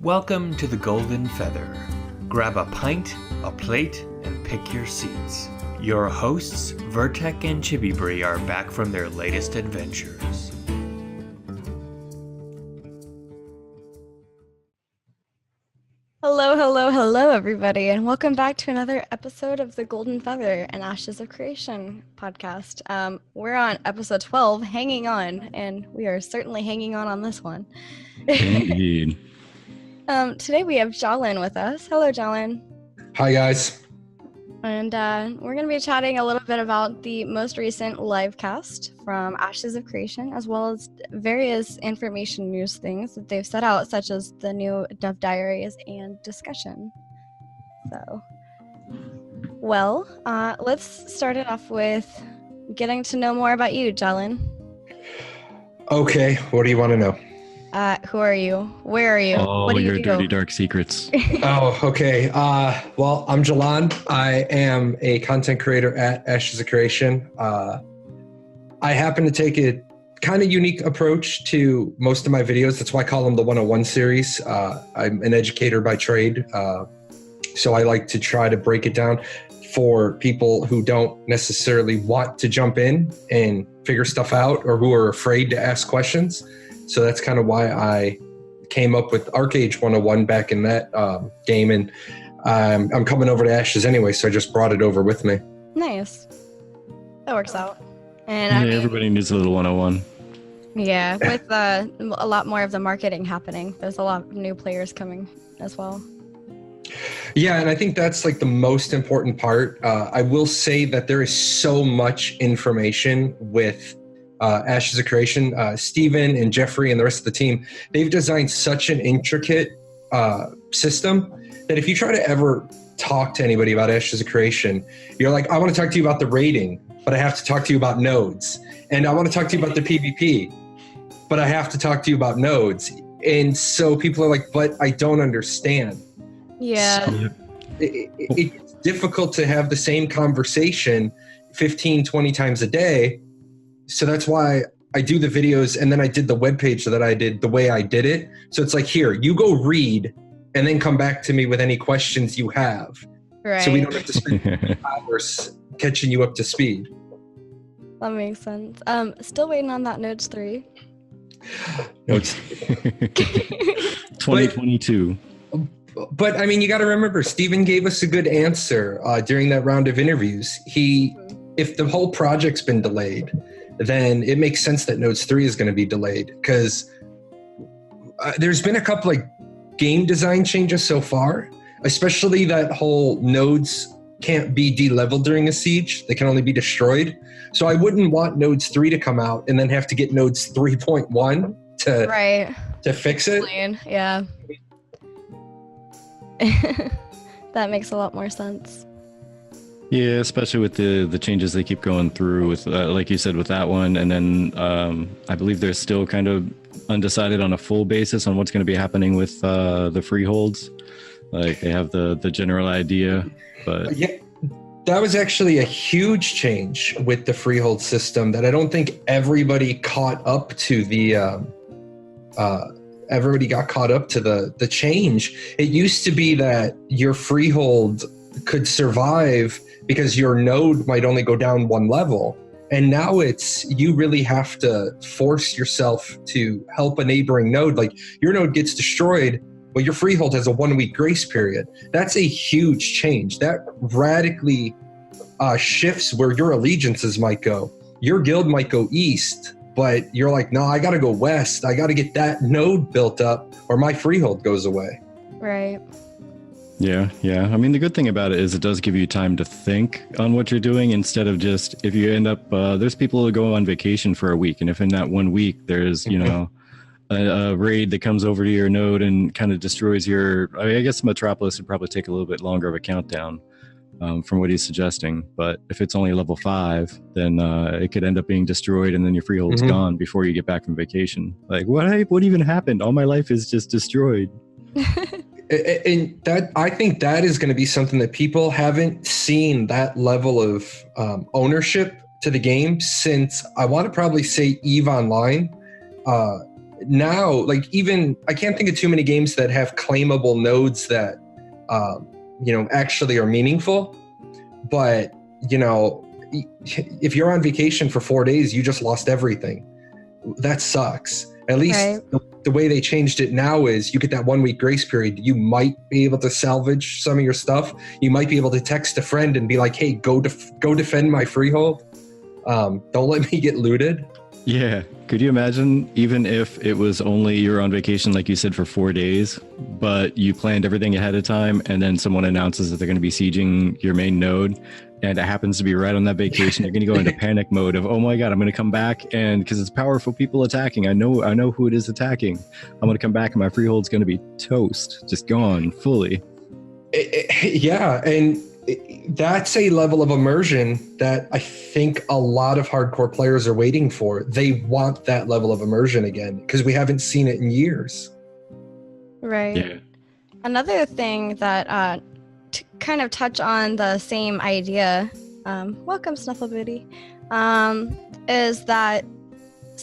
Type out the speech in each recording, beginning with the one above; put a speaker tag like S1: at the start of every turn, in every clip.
S1: Welcome to the Golden Feather. Grab a pint, a plate, and pick your seats. Your hosts, Virtek and Chibi Bree, are back from their latest adventures.
S2: Hello, everybody, and welcome back to another episode of the Golden Feather and Ashes of Creation podcast. We're on episode 12, hanging on, and we are certainly hanging on this one.
S3: Indeed.
S2: Today we have Jahlon with us. Hello, Jahlon.
S4: Hi, guys.
S2: And we're going to be chatting a little bit about the most recent live cast from Ashes of Creation, as well as various information news things that they've set out, such as the new Dove Diaries and discussion. So, well, let's start it off with getting to know more about you, Jahlon.
S4: Okay, what do you want to know?
S2: Who are you? Where are you?
S3: Oh,
S2: what do you
S3: your
S2: do?
S3: dirty, dark secrets.
S4: Oh, okay. Well, I'm Jahlon. I am a content creator at Ashes of Creation. I happen to take a kind of unique approach to most of my videos. That's why I call them the 101 series. I'm an educator by trade, so I like to try to break it down for people who don't necessarily want to jump in and figure stuff out or who are afraid to ask questions. So that's kind of why I came up with Arcade 101 back in that game. And I'm coming over to Ashes anyway, so I just brought it over with me.
S2: Nice. That works out. And
S3: Yeah,
S2: I mean,
S3: everybody needs a little 101.
S2: yeah, with a lot more of the marketing happening, there's a lot of new players coming as well.
S4: Yeah, and I think that's like the most important part. I will say that there is so much information with Ashes of Creation. Steven and Jeffrey and the rest of the team, they've designed such an intricate system that if you try to ever talk to anybody about Ashes of Creation, you're like, I want to talk to you about the rating, but I have to talk to you about nodes. And I want to talk to you about the PvP, but I have to talk to you about nodes. And so people are like, but I don't understand.
S2: Yeah.
S4: So it's difficult to have the same conversation 15, 20 times a day. So that's why I do the videos, and then I did the webpage that I did the way I did it. So it's like, here, you go read, and then come back to me with any questions you have.
S2: Right.
S4: So we don't have to spend hours catching you up to speed.
S2: That makes sense. Still waiting on that Nodes 3.
S4: Notes.
S3: 2022.
S4: But I mean, you got to remember, Steven gave us a good answer during that round of interviews. If the whole project's been delayed, then it makes sense that Nodes 3 is going to be delayed, because there's been a couple like game design changes so far, especially that whole nodes can't be de-leveled during a siege. They can only be destroyed. So I wouldn't want Nodes 3 to come out and then have to get Nodes 3.1 to fix it.
S2: Yeah. That makes a lot more sense.
S3: Yeah, especially with the changes they keep going through with, like you said, with that one. And then I believe they're still kind of undecided on a full basis on what's going to be happening with the freeholds. Like they have the general idea, but
S4: yeah, that was actually a huge change with the freehold system that I don't think everybody caught up to everybody got caught up to the change. It used to be that your freehold could survive because your node might only go down one level. And now it's, you really have to force yourself to help a neighboring node. Like your node gets destroyed, but your freehold has a 1 week grace period. That's a huge change. That radically shifts where your allegiances might go. Your guild might go east, but you're like, no, I got to go west. I got to get that node built up or my freehold goes away.
S2: Right.
S3: Yeah. I mean, the good thing about it is it does give you time to think on what you're doing instead of just, if you end up, there's people who go on vacation for a week. And if in that 1 week, there's, a raid that comes over to your node and kind of destroys I guess Metropolis would probably take a little bit longer of a countdown from what he's suggesting. But if it's only level 5, then it could end up being destroyed and then your freehold's gone before you get back from vacation. Like, what even happened? All my life is just destroyed.
S4: And that, I think that is going to be something that people haven't seen, that level of ownership to the game since, I want to probably say, EVE Online. now, like, even I can't think of too many games that have claimable nodes that actually are meaningful. But if you're on vacation for 4 days, you just lost everything. That sucks. At least the way they changed it now is you get that 1 week grace period. You might be able to salvage some of your stuff. You might be able to text a friend and be like, hey, go defend my freehold. Don't let me get looted.
S3: Yeah. Could you imagine, even if it was only you're on vacation, like you said, for 4 days, but you planned everything ahead of time, and then someone announces that they're going to be sieging your main node, and it happens to be right on that vacation, you're going to go into panic mode of, oh my God, I'm going to come back, and because it's powerful people attacking, I know who it is attacking. I'm going to come back, and my freehold's going to be toast, just gone fully.
S4: Yeah, and that's a level of immersion that I think a lot of hardcore players are waiting for. They want that level of immersion again because we haven't seen it in years.
S2: Right.
S3: Yeah.
S2: Another thing that to kind of touch on the same idea, welcome Snuffle Booty, is that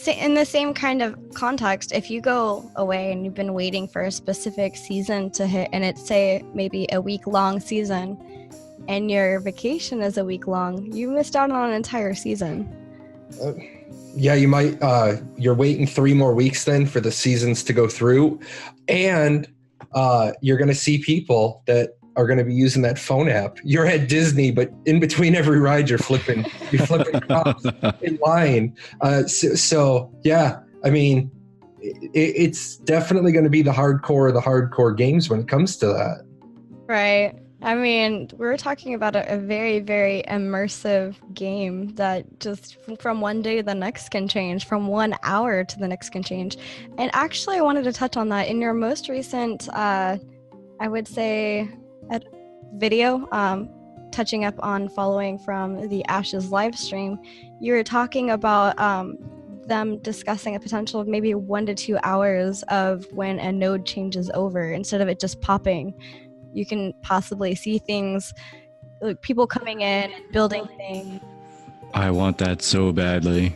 S2: in the same kind of context, if you go away and you've been waiting for a specific season to hit, and it's, say, maybe a week-long season, and your vacation is a week long, you missed out on an entire season.
S4: Yeah, you might. You're waiting 3 more weeks then for the seasons to go through, and you're going to see people that are going to be using that phone app. You're at Disney, but in between every ride, you're flipping cops in line. So yeah, I mean, it's definitely going to be the hardcore games when it comes to that.
S2: Right. I mean, we're talking about a very, very immersive game that just from one day to the next can change, from 1 hour to the next can change. And actually, I wanted to touch on that. In your most recent, I would say, video, touching up on following from the Ashes live stream, you were talking about them discussing a potential of maybe 1 to 2 hours of when a node changes over, instead of it just popping. You can possibly see things, like people coming in and building things.
S3: I want that so badly.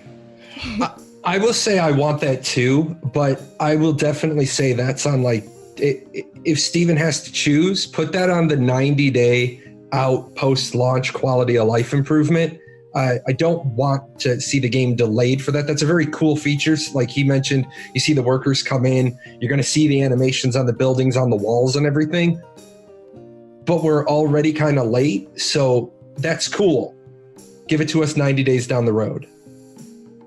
S4: I will say I want that too, but I will definitely say that's on, like, if Steven has to choose, put that on the 90-day out post-launch quality of life improvement. I don't want to see the game delayed for that. That's a very cool feature. Like he mentioned, you see the workers come in, you're going to see the animations on the buildings, on the walls and everything. But we're already kind of late, so that's cool. Give it to us 90 days down the road.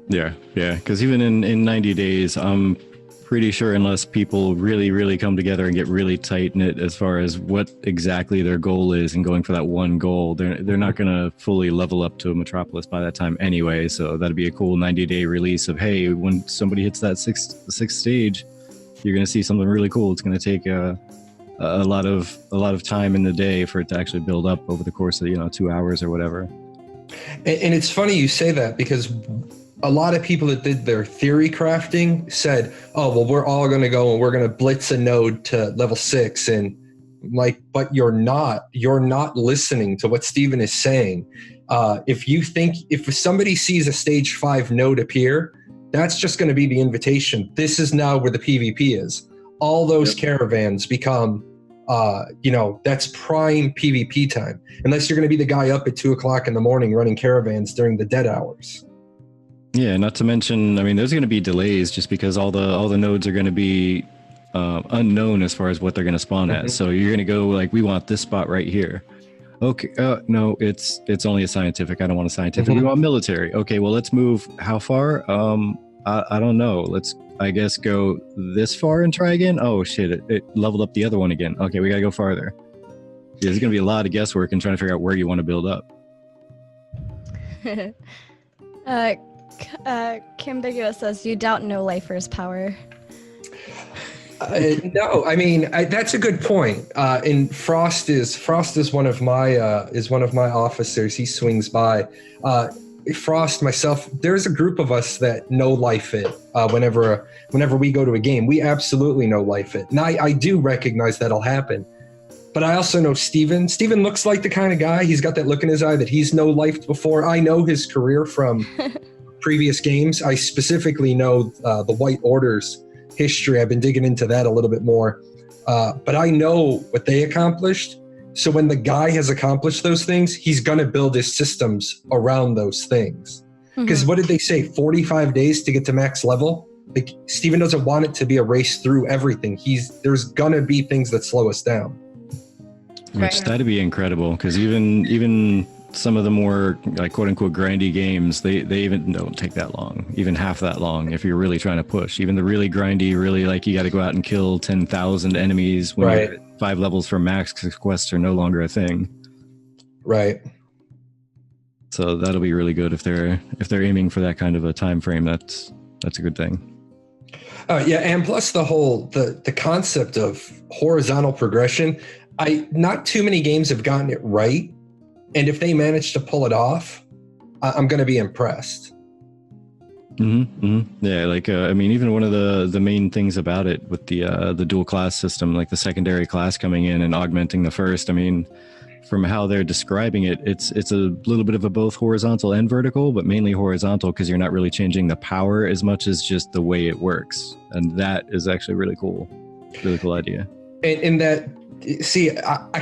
S3: Yeah, because even in 90 days, I'm pretty sure unless people really, really come together and get really tight-knit as far as what exactly their goal is and going for that one goal, they're not going to fully level up to a Metropolis by that time anyway, so that'd be a cool 90-day release of, hey, when somebody hits that sixth stage, you're going to see something really cool. It's going to take a lot of time in the day for it to actually build up over the course of 2 hours or whatever.
S4: And it's funny you say that, because a lot of people that did their theory crafting said, oh, well, we're all going to go and we're going to blitz a node to level 6. And like, but you're not listening to what Steven is saying. If somebody sees a stage 5 node appear, that's just going to be the invitation. This is now where the PvP is. All those caravans become, that's prime PvP time. Unless you're going to be the guy up at 2:00 in the morning running caravans during the dead hours.
S3: Yeah, not to mention, I mean, there's going to be delays just because all the nodes are going to be unknown as far as what they're going to spawn at. So you're going to go like, we want this spot right here. Okay, no, it's only a scientific. I don't want a scientific. We want military. Okay, well, let's move. How far? I don't know. Let's, I guess, go this far and try again. Oh shit! It leveled up the other one again. Okay, we gotta go farther. Yeah, there's gonna be a lot of guesswork and trying to figure out where you want to build up.
S2: Kambiguous says, "You doubt no lifer's power."
S4: No, I mean that's a good point. And Frost is one of my officers. He swings by. Frost, myself, there's a group of us that know life it. Whenever we go to a game, we absolutely know life it. And I do recognize that'll happen. But I also know Steven. Steven looks like the kind of guy, he's got that look in his eye that he's no lifed before. I know his career from previous games. I specifically know the White Order's history. I've been digging into that a little bit more. But I know what they accomplished. So when the guy has accomplished those things, he's going to build his systems around those things. Because what did they say? 45 days to get to max level? Like, Steven doesn't want it to be a race through everything. There's going to be things that slow us down.
S3: Which that'd be incredible, because even some of the more like quote unquote grindy games, they even don't take that long, even half that long if you're really trying to push. Even the really grindy, really like you got to go out and kill 10,000 enemies when you're at 5 levels from max, because quests are no longer a thing.
S4: Right.
S3: So that'll be really good if they're aiming for that kind of a time frame. That's a good thing.
S4: Yeah, and plus the concept of horizontal progression. Not too many games have gotten it right, and if they manage to pull it off, I'm going to be impressed.
S3: Yeah, like I mean, even one of the main things about it with the dual class system, like the secondary class coming in and augmenting the first. I mean, from how they're describing it, it's a little bit of a both horizontal and vertical, but mainly horizontal because you're not really changing the power as much as just the way it works, and that is actually really cool idea. And
S4: that. See, I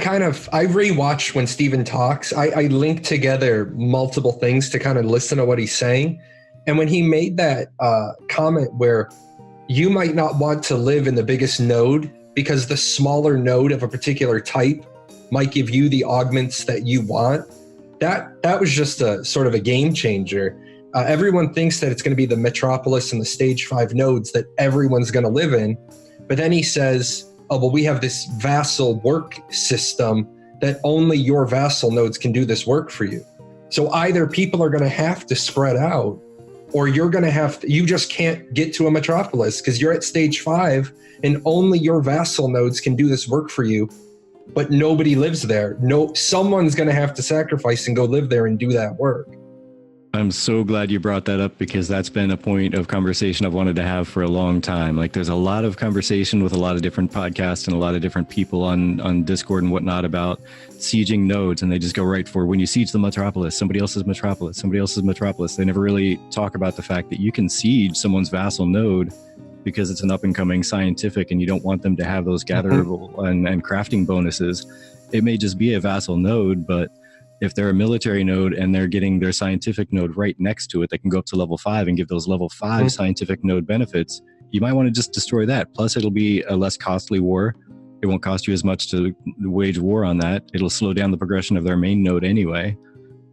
S4: rewatched when Steven talks. I link together multiple things to kind of listen to what he's saying. And when he made that comment where you might not want to live in the biggest node because the smaller node of a particular type might give you the augments that you want, that was just a sort of a game changer. Everyone thinks that it's going to be the Metropolis and the Stage 5 nodes that everyone's going to live in. But then he says, oh, well, we have this vassal work system that only your vassal nodes can do this work for you. So either people are going to have to spread out, or you just can't get to a metropolis because you're at stage 5 and only your vassal nodes can do this work for you, but nobody lives there. Someone's going to have to sacrifice and go live there and do that work.
S3: I'm so glad you brought that up, because that's been a point of conversation I've wanted to have for a long time. Like, there's a lot of conversation with a lot of different podcasts and a lot of different people on Discord and whatnot about sieging nodes, and they just go right for, when you siege the metropolis, somebody else's metropolis. They never really talk about the fact that you can siege someone's vassal node because it's an up-and-coming scientific and you don't want them to have those gatherable and crafting bonuses. It may just be a vassal node, but if they're a military node and they're getting their scientific node right next to it, they can go up to level 5 and give those level 5 scientific node benefits. You might want to just destroy that. Plus, it'll be a less costly war. It won't cost you as much to wage war on that. It'll slow down the progression of their main node anyway.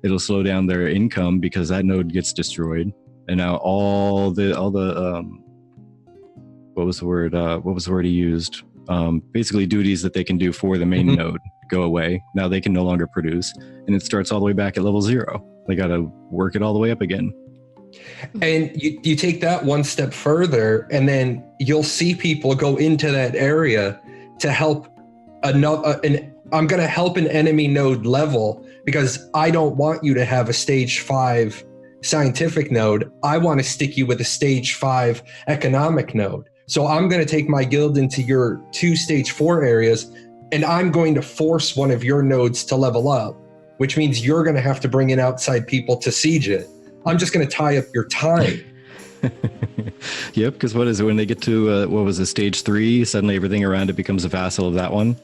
S3: It'll slow down their income because that node gets destroyed. And now all the what was the word he used? Basically duties that they can do for the main node go away. Now they can no longer produce, and it starts all the way back at level 0. They got to work it all the way up again.
S4: And you take that one step further, and then you'll see people go into that area to help I'm going to help an enemy node level because I don't want you to have a stage 5 scientific node. I want to stick you with a stage 5 economic node. So I'm going to take my guild into your 2 stage 4 areas, and I'm going to force one of your nodes to level up, which means you're going to have to bring in outside people to siege it. I'm just going to tie up your time.
S3: Yep, because what is it when they get to stage 3? Suddenly everything around it becomes a vassal of that one.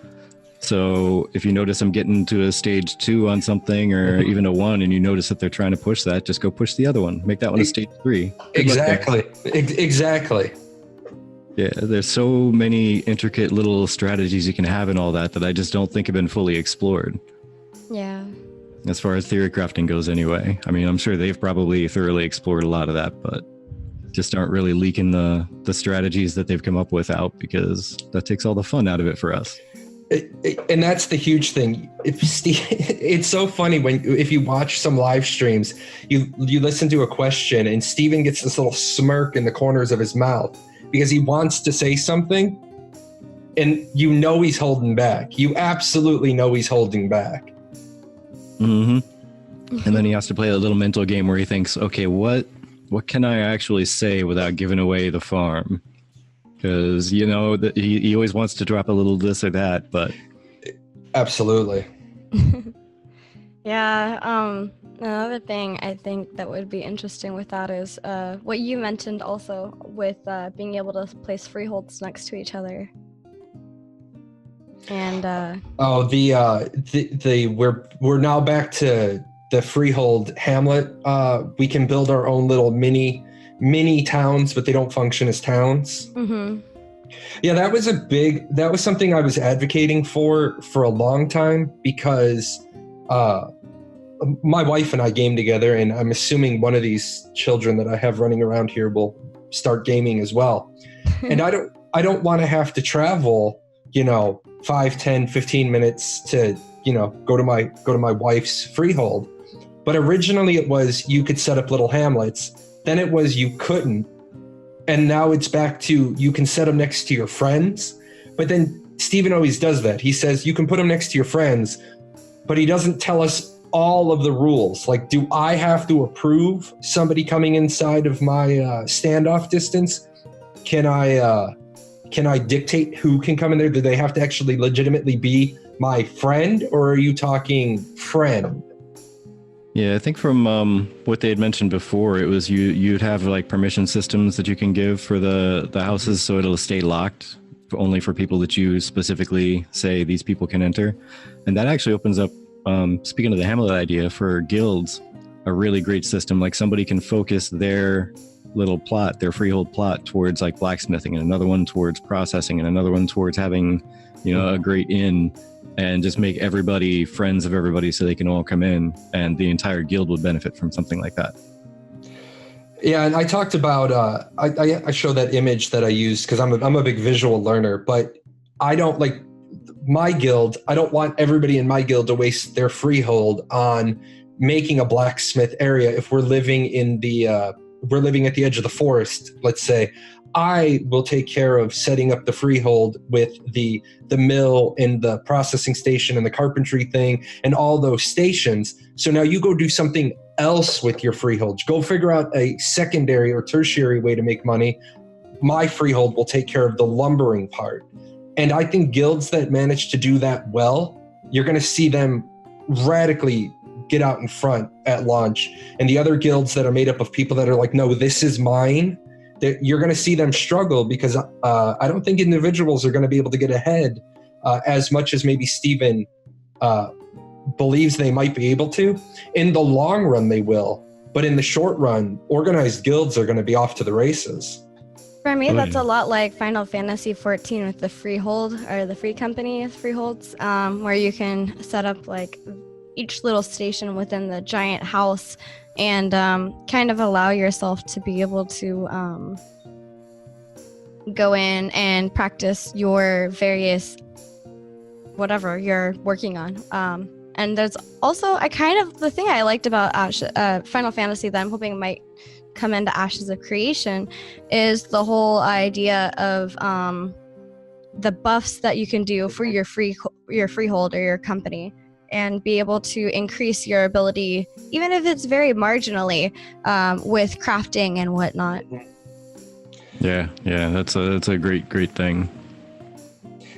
S3: So if you notice them getting to a stage 2 on something, or even a 1, and you notice that they're trying to push that, just go push the other one. Make that one a stage 3.
S4: Exactly. Exactly.
S3: Yeah, there's so many intricate little strategies you can have in all that I just don't think have been fully explored.
S2: Yeah.
S3: As far as theory crafting goes anyway. I mean, I'm sure they've probably thoroughly explored a lot of that, but just aren't really leaking the strategies that they've come up with out, because that takes all the fun out of it for us.
S4: And that's the huge thing. It's so funny if you watch some live streams, you listen to a question and Steven gets this little smirk in the corners of his mouth because he wants to say something, and you know he's holding back. You absolutely know he's holding back.
S3: And then he has to play a little mental game where he thinks, okay, what can I actually say without giving away the farm? Because, you know, that he always wants to drop a little this or that, but...
S4: Absolutely.
S2: Yeah. Another thing I think that would be interesting with that is what you mentioned also with being able to place freeholds next to each other. And
S4: we're now back to the freehold hamlet. We can build our own little mini towns, but they don't function as towns.
S2: mm-hmm.
S4: Yeah, that was something I was advocating for a long time, because my wife and I game together, and I'm assuming one of these children that I have running around here will start gaming as well. And I don't want to have to travel, 5, 10, 15 minutes to, go to my wife's freehold. But originally it was you could set up little hamlets. Then it was you couldn't. And now it's back to you can set them next to your friends. But then Steven always does that. He says you can put them next to your friends, but he doesn't tell us all of the rules. Like, do I have to approve somebody coming inside of my standoff distance? Can I dictate who can come in there? Do they have to actually legitimately be my friend, or are you talking friend?
S3: Yeah, I think from what they had mentioned before, it was you'd have like permission systems that you can give for the houses, so it'll stay locked only for people that you specifically say these people can enter. And that actually opens up, speaking of the hamlet idea, for guilds, a really great system. Like somebody can focus their little plot, their freehold plot, towards like blacksmithing, and another one towards processing, and another one towards having, a great inn, and just make everybody friends of everybody so they can all come in, and the entire guild would benefit from something like that.
S4: Yeah, and I talked about I show that image that I used because I'm a big visual learner, but I don't like my guild. I don't want everybody in my guild to waste their freehold on making a blacksmith area. If we're living at the edge of the forest, let's say, I will take care of setting up the freehold with the mill and the processing station and the carpentry thing and all those stations. So now you go do something else with your freehold. Go figure out a secondary or tertiary way to make money. My freehold will take care of the lumbering part. And I think guilds that manage to do that well, you're going to see them radically get out in front at launch. And the other guilds that are made up of people that are like, no, this is mine, you're going to see them struggle, because I don't think individuals are going to be able to get ahead as much as maybe Steven believes they might be able to. In the long run, they will. But in the short run, organized guilds are going to be off to the races.
S2: For me, that's a lot like Final Fantasy 14 with the freehold, or the free company freeholds, where you can set up like each little station within the giant house and kind of allow yourself to be able to go in and practice your various whatever you're working on. And there's also the thing I liked about Final Fantasy that I'm hoping might come into Ashes of Creation is the whole idea of the buffs that you can do for your freehold or your company, and be able to increase your ability, even if it's very marginally, with crafting and whatnot.
S3: Yeah, that's a great thing.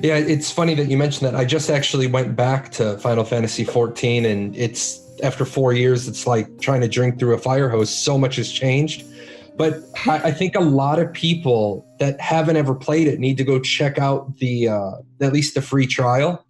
S4: Yeah, it's funny that you mentioned that. I just actually went back to Final Fantasy 14, and it's after 4 years, it's like trying to drink through a fire hose. So much has changed. But I think a lot of people that haven't ever played it need to go check out at least the free trial,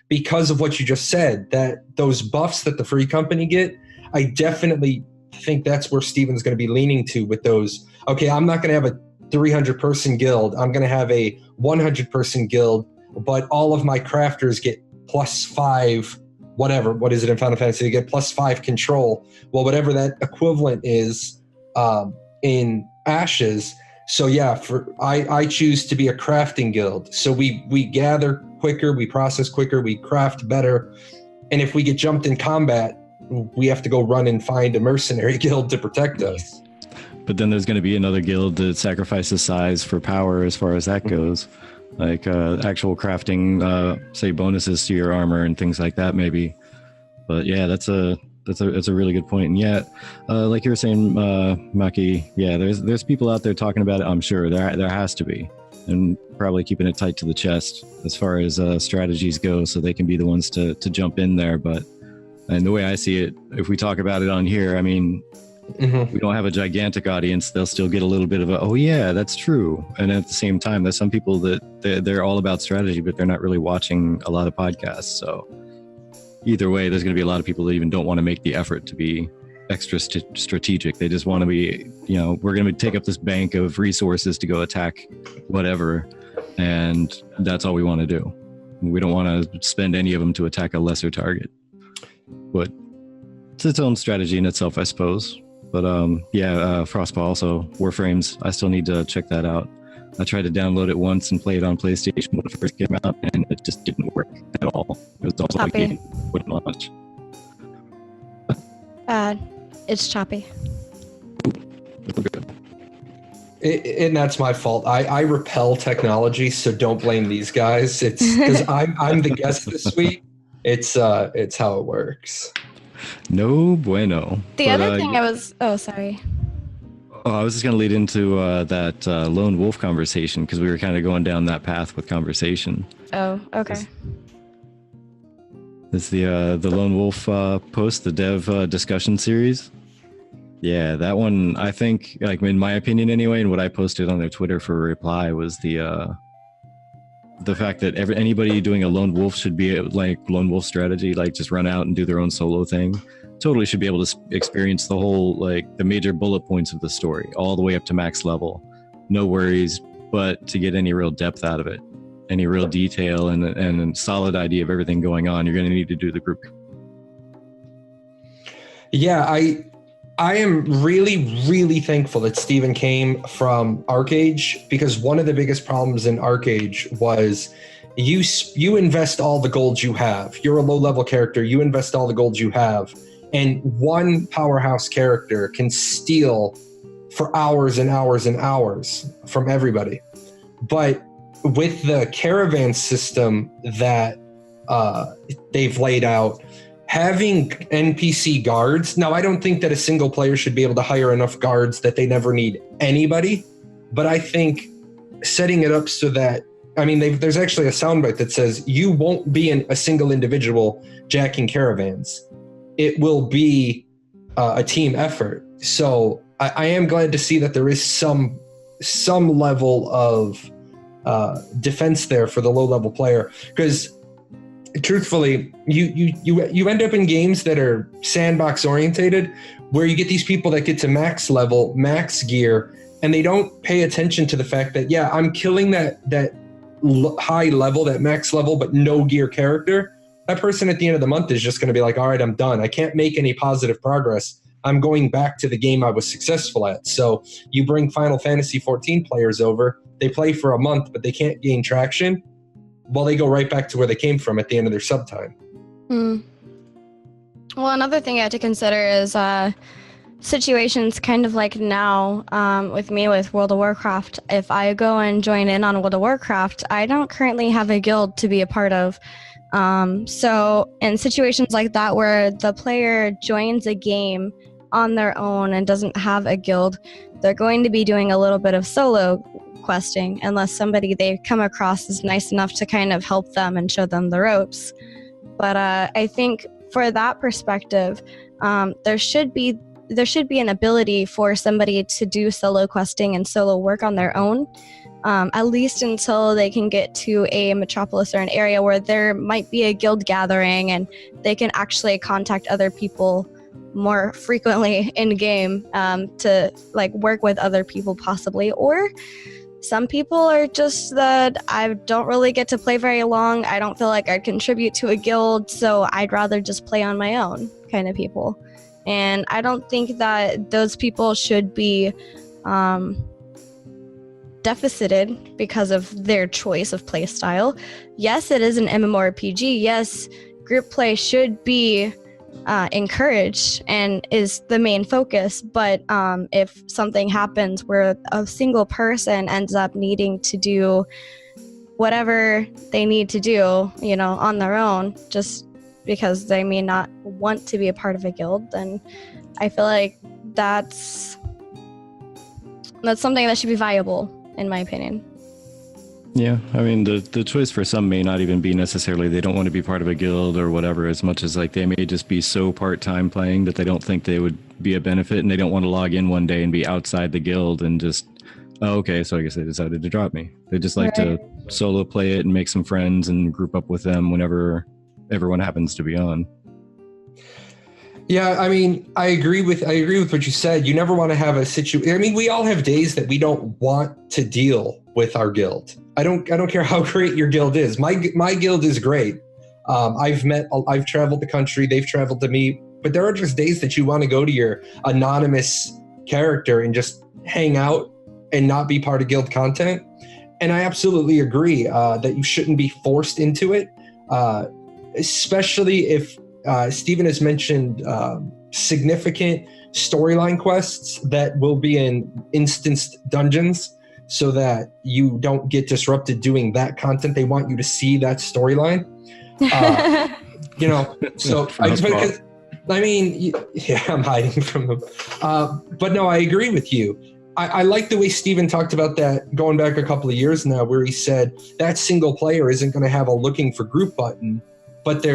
S4: because of what you just said, that those buffs that the free company get. I definitely think that's where Steven's going to be leaning to with those. Okay, I'm not going to have a 300-person guild. I'm going to have a 100-person guild, but all of my crafters get +5, whatever. What is it in Final Fantasy? They get +5 control. Well, whatever that equivalent is in Ashes. So yeah, I choose to be a crafting guild. So we gather quicker, we process quicker, we craft better. And if we get jumped in combat, we have to go run and find a mercenary guild to protect us.
S3: But then there's going to be another guild that sacrifices size for power as far as that goes. Like actual crafting, say bonuses to your armor and things like that maybe. But yeah, that's a really good point. And yet, like you were saying, Maki, yeah, there's people out there talking about it. I'm sure there has to be, and probably keeping it tight to the chest as far as strategies go, so they can be the ones to jump in there. But And the way I see it, if we talk about it on here, I mean,
S4: Mhm.
S3: we don't have a gigantic audience. They'll still get a little bit of a, oh yeah, that's true. And at the same time, there's some people that they're all about strategy, but they're not really watching a lot of podcasts. So either way, there's going to be a lot of people that even don't want to make the effort to be extra strategic. They just want to be, we're going to take up this bank of resources to go attack whatever. And that's all we want to do. We don't want to spend any of them to attack a lesser target. But it's its own strategy in itself, I suppose. But Frostball also, Warframes, I still need to check that out. I tried to download it once and play it on PlayStation when it first came out, and it just didn't work at all. It was also like
S2: Choppy.
S3: it wouldn't launch.
S2: It's choppy.
S4: And that's my fault. I repel technology, so don't blame these guys. It's because I'm the guest this week. It's how it works.
S3: No bueno.
S2: The other thing sorry.
S3: Oh, I was just going to lead into that lone wolf conversation because we were kind of going down that path with conversation.
S2: Oh, okay.
S3: It's the lone wolf post, the dev discussion series. Yeah, that one, I think, like in my opinion anyway, and what I posted on their Twitter for a reply was the fact that anybody doing a lone wolf should be like lone wolf strategy, like just run out and do their own solo thing. Totally should be able to experience the whole, like the major bullet points of the story all the way up to max level. No worries, but to get any real depth out of it, any real detail and a solid idea of everything going on, you're going to need to do the group.
S4: Yeah, I am really, really thankful that Steven came from ArcAge, because one of the biggest problems in ArcAge was you invest all the gold you have. You're a low-level character. You invest all the gold you have, and one powerhouse character can steal for hours and hours and hours from everybody. But with the caravan system that they've laid out, having NPC guards, now I don't think that a single player should be able to hire enough guards that they never need anybody, but I think setting it up so that, I mean, there's actually a soundbite that says you won't be a single individual jacking caravans. It will be a team effort. So I am glad to see that there is some level of defense there for the low-level player, because truthfully, you end up in games that are sandbox orientated, where you get these people that get to max level, max gear, and they don't pay attention to the fact that, yeah, I'm killing that high level, that max level, but no gear character. That person at the end of the month is just going to be like, all right, I'm done. I can't make any positive progress. I'm going back to the game I was successful at. So you bring Final Fantasy 14 players over, they play for a month, but they can't gain traction. Well, they go right back to where they came from at the end of their sub time.
S2: Well, another thing you have to consider is situations kind of like now with me with World of Warcraft. If I go and join in on World of Warcraft, I don't currently have a guild to be a part of. So in situations like that where the player joins a game on their own and doesn't have a guild, they're going to be doing a little bit of solo questing unless somebody they come across is nice enough to kind of help them and show them the ropes. But I think for that perspective, there should be an ability for somebody to do solo questing and solo work on their own, at least until they can get to a metropolis or an area where there might be a guild gathering and they can actually contact other people more frequently in game to like work with other people possibly. Or some people are just that I don't really get to play very long. I don't feel like I'd contribute to a guild, so I'd rather just play on my own kind of people. And I don't think that those people should be deficited because of their choice of play style. Yes, it is an MMORPG. Yes, group play should be encouraged and is the main focus. But if something happens where a single person ends up needing to do whatever they need to do, on their own, just because they may not want to be a part of a guild, then I feel like that's something that should be viable, in my opinion.
S3: Yeah, I mean, the choice for some may not even be necessarily they don't want to be part of a guild or whatever, as much as like they may just be so part-time playing that they don't think they would be a benefit, and they don't want to log in one day and be outside the guild and just, oh, okay, so I guess they decided to drop me. They just like to solo play it and make some friends and group up with them whenever everyone happens to be on.
S4: Yeah, I mean, I agree with what you said. You never want to have a situation. I mean, we all have days that we don't want to deal with our guild. I don't care how great your guild is. My guild is great. I've traveled the country. They've traveled to me. But there are just days that you want to go to your anonymous character and just hang out and not be part of guild content. And I absolutely agree that you shouldn't be forced into it, especially if Steven has mentioned significant storyline quests that will be in instanced dungeons so that you don't get disrupted doing that content. They want you to see that storyline. I'm hiding from them. But no, I agree with you. I like the way Steven talked about that going back a couple of years now, where he said that single player isn't going to have a looking for group button, but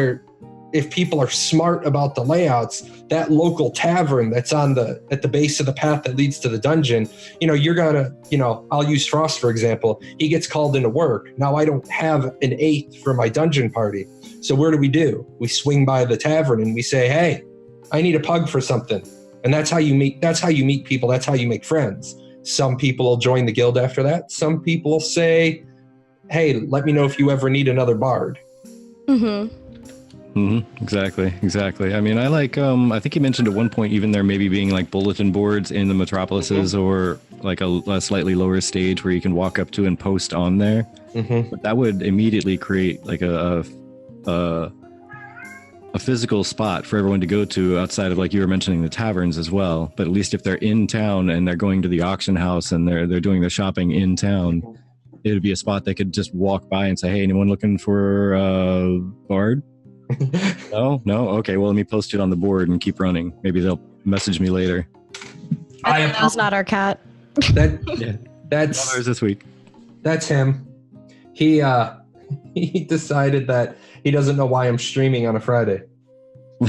S4: if people are smart about the layouts, that local tavern that's at the base of the path that leads to the dungeon, you're gonna, I'll use Frost for example. He gets called into work. Now I don't have an 8th for my dungeon party. So what do? We swing by the tavern and we say, hey, I need a pug for something. And that's how you meet people. That's how you make friends. Some people will join the guild after that. Some people will say, hey, let me know if you ever need another bard.
S2: Mm-hmm.
S3: Mm-hmm. Exactly. I mean, I like, I think you mentioned at one point even there maybe being like bulletin boards in the metropolises or like a slightly lower stage where you can walk up to and post on there.
S4: Mm-hmm.
S3: But that would immediately create like a physical spot for everyone to go to outside of, like you were mentioning, the taverns as well. But at least if they're in town and they're going to the auction house and they're doing their shopping in town, it would be a spot they could just walk by and say, hey, anyone looking for a bard? No. Okay, well, let me post it on the board and keep running. Maybe they'll message me later.
S2: That's not our cat.
S4: That's
S3: ours this week.
S4: That's him. He decided that he doesn't know why I'm streaming on a Friday.
S3: Oh,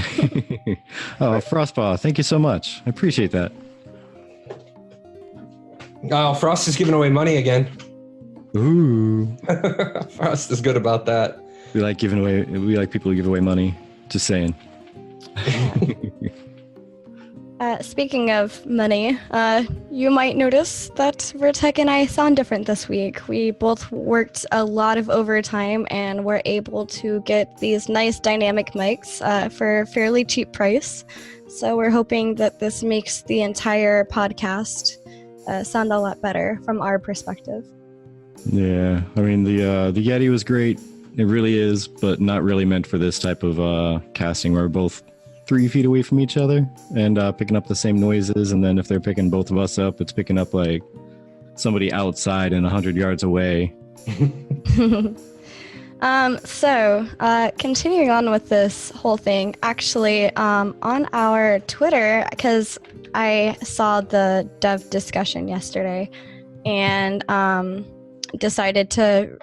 S3: Frostpaw, thank you so much. I appreciate that.
S4: Oh, Frost is giving away money again.
S3: Ooh.
S4: Frost is good about that.
S3: We like people who give away money. Just saying.
S2: Speaking of money, you might notice that Virtek and I sound different this week. We both worked a lot of overtime and were able to get these nice dynamic mics for a fairly cheap price. So we're hoping that this makes the entire podcast sound a lot better from our perspective.
S3: Yeah, I mean, the Yeti was great. It really is, but not really meant for this type of casting where we're both 3 feet away from each other and picking up the same noises. And then if they're picking both of us up, it's picking up like somebody outside and 100 yards away.
S2: So continuing on with this whole thing, actually on our Twitter, because I saw the dev discussion yesterday and decided to,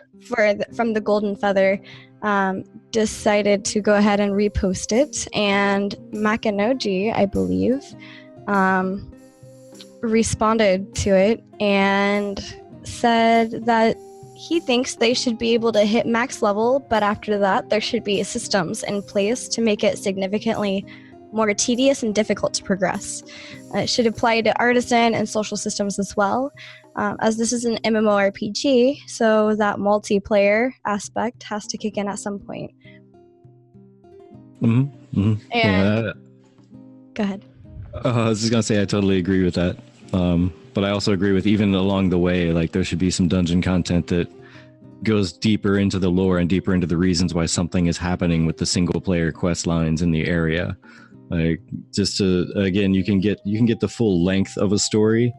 S2: from the Golden Feather, decided to go ahead and repost it, and Makinoji, I believe, responded to it and said that he thinks they should be able to hit max level, but after that there should be systems in place to make it significantly more tedious and difficult to progress. It should apply to artisan and social systems as well, as this is an MMORPG, so that multiplayer aspect has to kick in at some point.
S3: Mm-hmm. Mm-hmm.
S2: And go ahead.
S3: I was just gonna say I totally agree with that, but I also agree with even along the way, like there should be some dungeon content that goes deeper into the lore and deeper into the reasons why something is happening with the single player quest lines in the area. Like just to, again, you can get the full length of a story,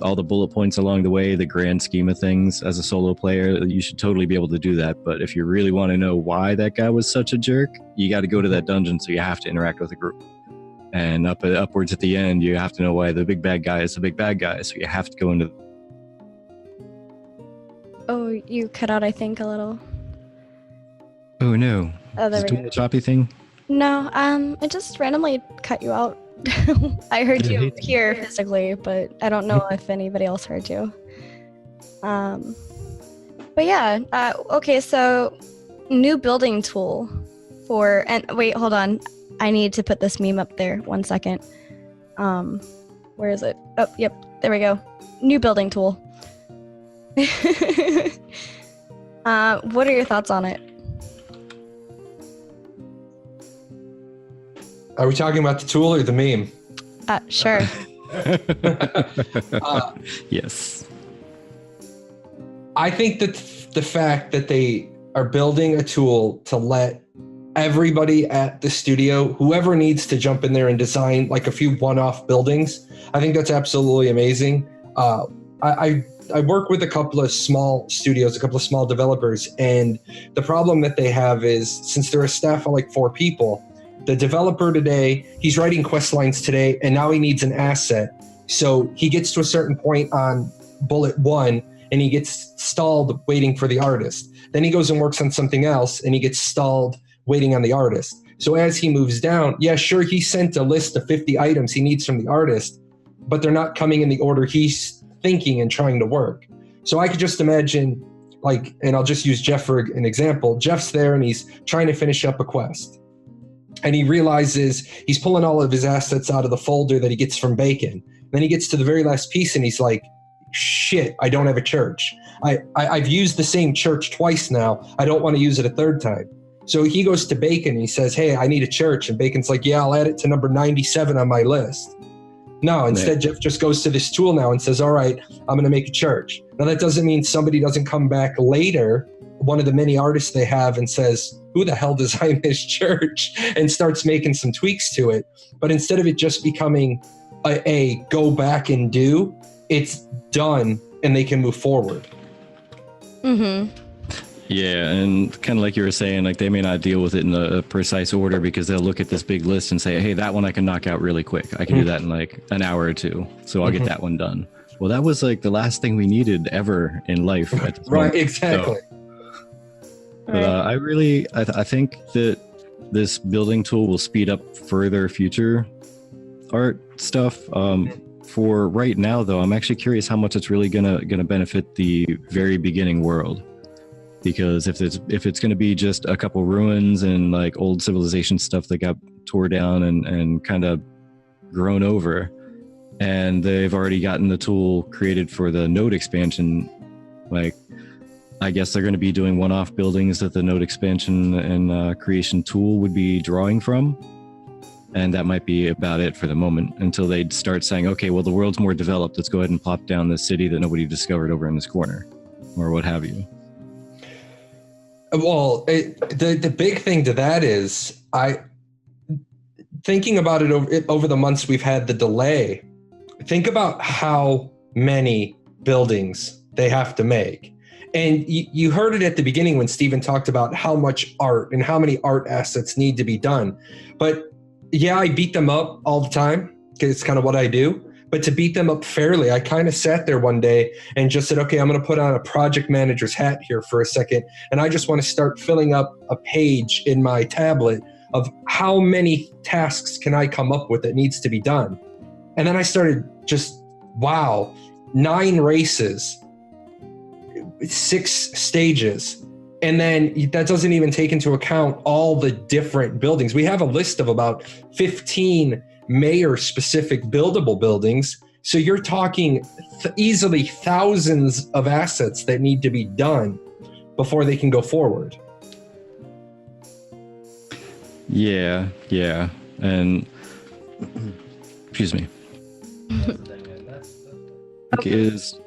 S3: all the bullet points along the way, the grand scheme of things. As a solo player, you should totally be able to do that. But if you really want to know why that guy was such a jerk, you got to go to that dungeon, so you have to interact with a group. And upwards at the end, you have to know why the big bad guy is the big bad guy, so you have to go into
S2: Oh, you cut out, I think, a little.
S3: Oh no.
S2: Oh,
S3: Is
S2: there
S3: it
S2: we
S3: doing
S2: go.
S3: the choppy thing?
S2: No, it just randomly cut you out. I heard
S3: Yeah,
S2: you
S3: hey.
S2: here physically, but I don't know if anybody else heard you. But yeah, okay, so new building tool and wait, hold on. I need to put this meme up there. 1 second. Where is it? Oh, yep, there we go. New building tool. What are your thoughts on it?
S4: Are we talking about the tool or the meme?
S2: Sure.
S3: Yes.
S4: I think that the fact that they are building a tool to let everybody at the studio, whoever needs to jump in there and design like a few one-off buildings, I think that's absolutely amazing. I work with a couple of small studios, a couple of small developers, and the problem that they have is, since they're a staff of like 4 people, the developer today, he's writing quest lines today, and now he needs an asset. So he gets to a certain point on bullet 1, and he gets stalled waiting for the artist. Then he goes and works on something else, and he gets stalled waiting on the artist. So as he moves down, yeah, sure, he sent a list of 50 items he needs from the artist, but they're not coming in the order he's thinking and trying to work. So I could just imagine, like, and I'll just use Jeff for an example. Jeff's there and he's trying to finish up a quest. And he realizes he's pulling all of his assets out of the folder that he gets from Bacon. Then he gets to the very last piece and he's like, shit, I don't have a church. I've used the same church twice now. I don't want to use it a third time. So he goes to Bacon and he says, hey, I need a church. And Bacon's like, yeah, I'll add it to number 97 on my list. No, instead, Jeff just goes to this tool now and says, all right, I'm going to make a church. Now, that doesn't mean somebody doesn't come back later, one of the many artists they have, and says, who the hell designed this church? And starts making some tweaks to it. But instead of it just becoming a go back and do, it's done and they can move forward.
S2: Mm-hmm.
S3: Yeah, and kind of like you were saying, like they may not deal with it in a precise order because they'll look at this big list and say, hey, that one I can knock out really quick. I can do that in like an hour or 2. So I'll get that one done. Well, that was like the last thing we needed ever in life. At this
S4: Right,
S3: moment.
S4: exactly.
S3: But I think that this building tool will speed up further future art stuff. For right now, though, I'm actually curious how much it's really gonna benefit the very beginning world. Because if it's going to be just a couple ruins and like old civilization stuff that got tore down and kind of grown over, and they've already gotten the tool created for the node expansion, like I guess they're going to be doing one-off buildings that the node expansion and creation tool would be drawing from. And that might be about it for the moment until they start saying, okay, well, the world's more developed. Let's go ahead and plop down this city that nobody discovered over in this corner or what have you.
S4: Well, the big thing to that is thinking about it over the months we've had the delay. Think about how many buildings they have to make. And you heard it at the beginning when Steven talked about how much art and how many art assets need to be done. But yeah, I beat them up all the time because it's kind of what I do. But to beat them up fairly, I kind of sat there one day and just said, okay, I'm going to put on a project manager's hat here for a second. And I just want to start filling up a page in my tablet of how many tasks can I come up with that needs to be done. And then I started just, wow, 9 races, 6 stages. And then that doesn't even take into account all the different buildings. We have a list of about 15 mayor-specific buildable buildings. So you're talking easily thousands of assets that need to be done before they can go forward.
S3: Yeah. And excuse me. Is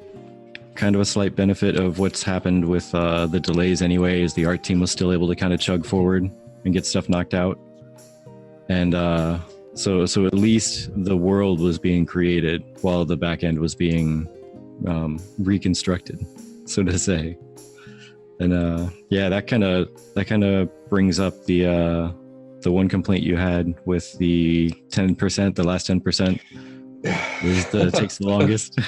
S3: kind of a slight benefit of what's happened with the delays anyway, is the art team was still able to kind of chug forward and get stuff knocked out. And so at least the world was being created while the back end was being reconstructed, so to say. And yeah, that kind of brings up the one complaint you had with the 10%, the last 10%. Takes the longest.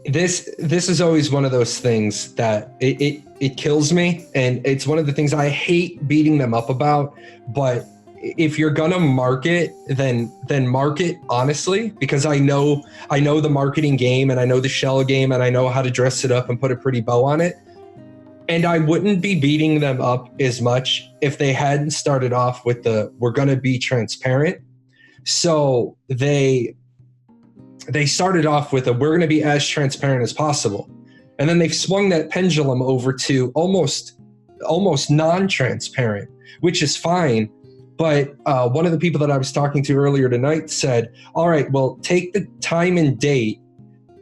S4: This is always one of those things that it kills me, and it's one of the things I hate beating them up about. But if you're gonna market, then market honestly, because I know the marketing game, and I know the shell game, and I know how to dress it up and put a pretty bow on it. And I wouldn't be beating them up as much if they hadn't started off with we're gonna be transparent. So they started off with we're going to be as transparent as possible. And then they've swung that pendulum over to almost non-transparent, which is fine. But one of the people that I was talking to earlier tonight said, all right, well, take the time and date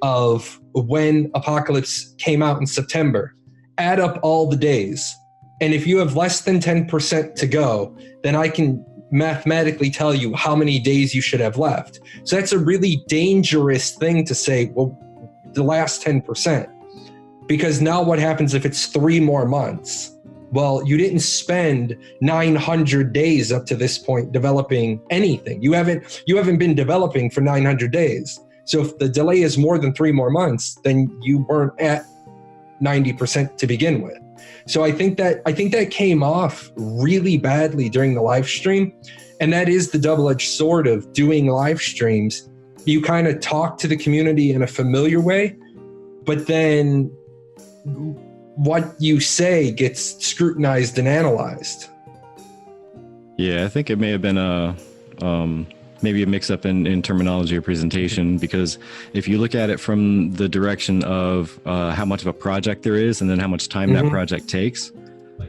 S4: of when Apocalypse came out in September, add up all the days. And if you have less than 10% to go, then I can mathematically tell you how many days you should have left. So that's a really dangerous thing to say, well, the last 10%. Because now what happens if it's 3 more months? Well, you didn't spend 900 days up to this point developing anything. You haven't been developing for 900 days. So if the delay is more than 3 more months, then you weren't at 90% to begin with. So I think that came off really badly during the live stream. And that is the double-edged sword of doing live streams. You kind of talk to the community in a familiar way, but then what you say gets scrutinized and analyzed.
S3: Yeah, I think it may have been maybe a mix-up in terminology or presentation, because if you look at it from the direction of how much of a project there is and then how much time that project takes,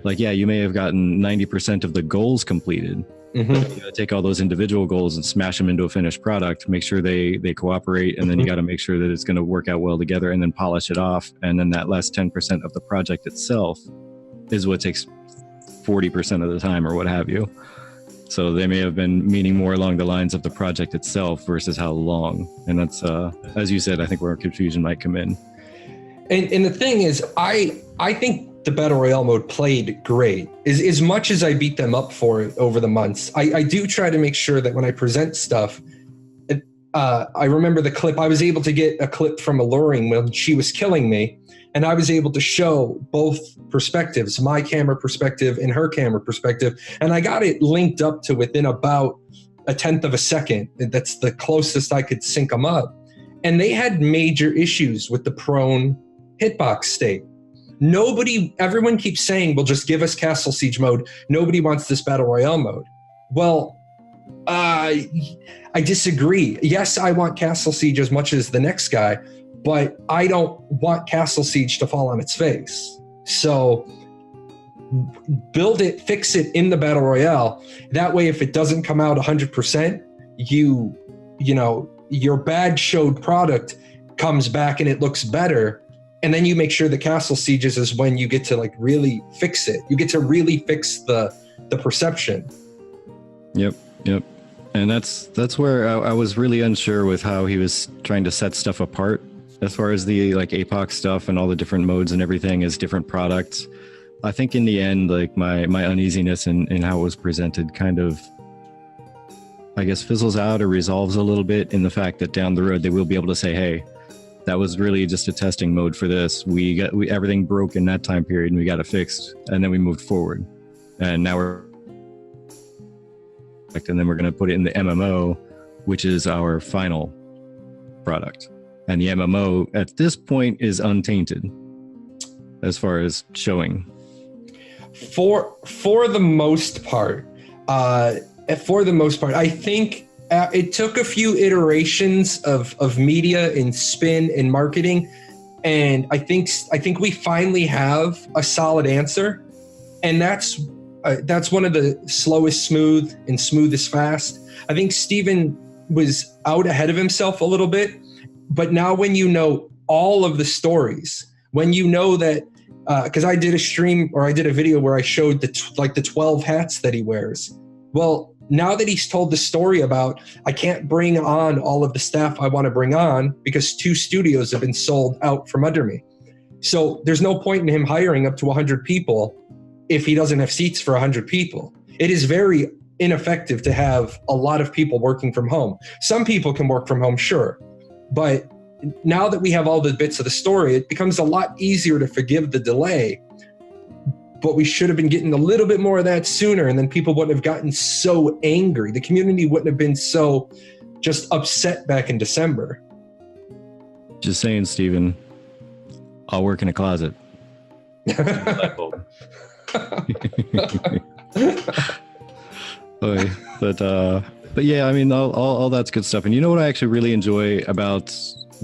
S3: like, yeah, you may have gotten 90% of the goals completed. But you got to take all those individual goals and smash them into a finished product, make sure they cooperate, and then you got to make sure that it's going to work out well together, and then polish it off. And then that last 10% of the project itself is what takes 40% of the time or what have you. So they may have been meaning more along the lines of the project itself versus how long. And that's, as you said, I think where confusion might come in.
S4: And the thing is, I think the Battle Royale mode played great. As much as I beat them up for it over the months, I do try to make sure that when I present stuff, I remember the clip. I was able to get a clip from Alluring when she was killing me, and I was able to show both perspectives, my camera perspective and her camera perspective. And I got it linked up to within about 1/10 of a second. That's the closest I could sync them up. And they had major issues with the prone hitbox state. Everyone keeps saying, well, just give us Castle Siege mode. Nobody wants this Battle Royale mode. Well, I disagree. Yes, I want Castle Siege as much as the next guy, but I don't want Castle Siege to fall on its face. So build it, fix it in the Battle Royale. That way, if it doesn't come out 100%, your bad showed product comes back and it looks better. And then you make sure the Castle Sieges is when you get to like really fix it. You get to really fix the perception. Yep.
S3: And that's where I was really unsure with how he was trying to set stuff apart as far as the like APOC stuff and all the different modes and everything as different products. I think in the end, like my uneasiness in how it was presented kind of, I guess, fizzles out or resolves a little bit in the fact that down the road they will be able to say, hey, that was really just a testing mode for this. Everything broke in that time period and we got it fixed, and then we moved forward. And now we're going to put it in the MMO, which is our final product. And the MMO at this point is untainted as far as showing.
S4: For the most part, I think it took a few iterations of media and spin and marketing, and I think we finally have a solid answer, and that's one of the slowest smooth and smoothest fast. I think Steven was out ahead of himself a little bit, but now when you know all of the stories, when you know that, because I did a stream or I did a video where I showed the 12 hats that he wears. Well, now that he's told the story about, I can't bring on all of the staff I want to bring on because 2 studios have been sold out from under me. So there's no point in him hiring up to 100 people if he doesn't have seats for 100 people. It is very ineffective to have a lot of people working from home. Some people can work from home, sure, but now that we have all the bits of the story, it becomes a lot easier to forgive the delay. But we should have been getting a little bit more of that sooner, and then people wouldn't have gotten so angry. The community wouldn't have been so just upset back in December.
S3: Just saying, Steven, I'll work in a closet. But yeah, I mean, all that's good stuff. And you know what I actually really enjoy about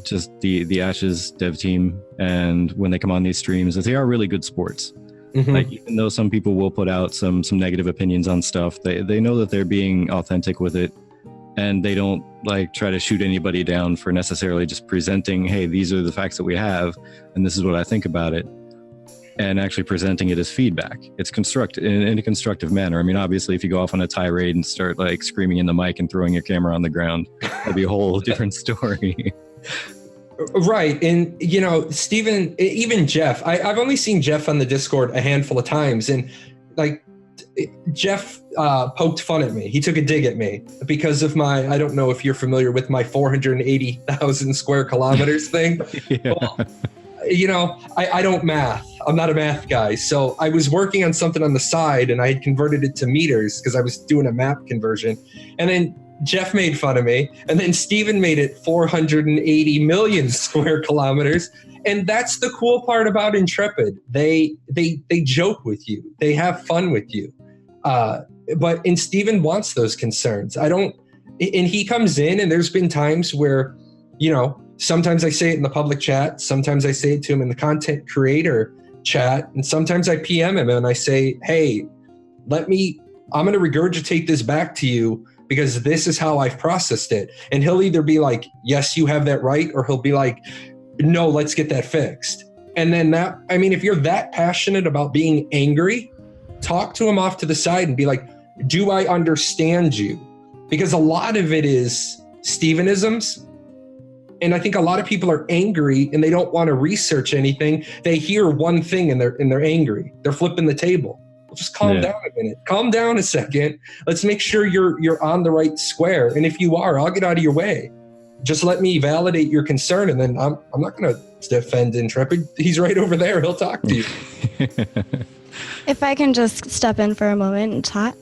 S3: just the Ashes dev team and when they come on these streams is they are really good sports. Mm-hmm. Like, even though some people will put out some negative opinions on stuff, they know that they're being authentic with it, and they don't like try to shoot anybody down for necessarily just presenting, hey, these are the facts that we have, and this is what I think about it, and actually presenting it as feedback. It's constructed in a constructive manner. I mean, obviously, if you go off on a tirade and start like screaming in the mic and throwing your camera on the ground, that'd be a whole different story.
S4: Right. And, you know, Steven, even Jeff, I've only seen Jeff on the Discord a handful of times. And like Jeff poked fun at me. He took a dig at me because of I don't know if you're familiar with my 480,000 square kilometers thing. Yeah. Well, you know, I don't math. I'm not a math guy. So I was working on something on the side and I had converted it to meters because I was doing a map conversion. And then Jeff made fun of me, and then Steven made it 480 million square kilometers. And that's the cool part about Intrepid. They joke with you. They have fun with you. And Steven wants those concerns. And he comes in, and there's been times where, you know, sometimes I say it in the public chat, sometimes I say it to him in the content creator chat, and sometimes I PM him and I say, hey, I'm going to regurgitate this back to you, because this is how I've processed it. And he'll either be like, yes, you have that right, or he'll be like, no, let's get that fixed. And then if you're that passionate about being angry, talk to him off to the side and be like, do I understand you? Because a lot of it is Stevenisms. And I think a lot of people are angry and they don't want to research anything. They hear one thing and they're angry. They're flipping the table. Well, just calm down a minute. Calm down a second. Let's make sure you're on the right square. And if you are, I'll get out of your way. Just let me validate your concern, and then I'm not going to defend Intrepid. He's right over there. He'll talk to you.
S2: If I can just step in for a moment and chat.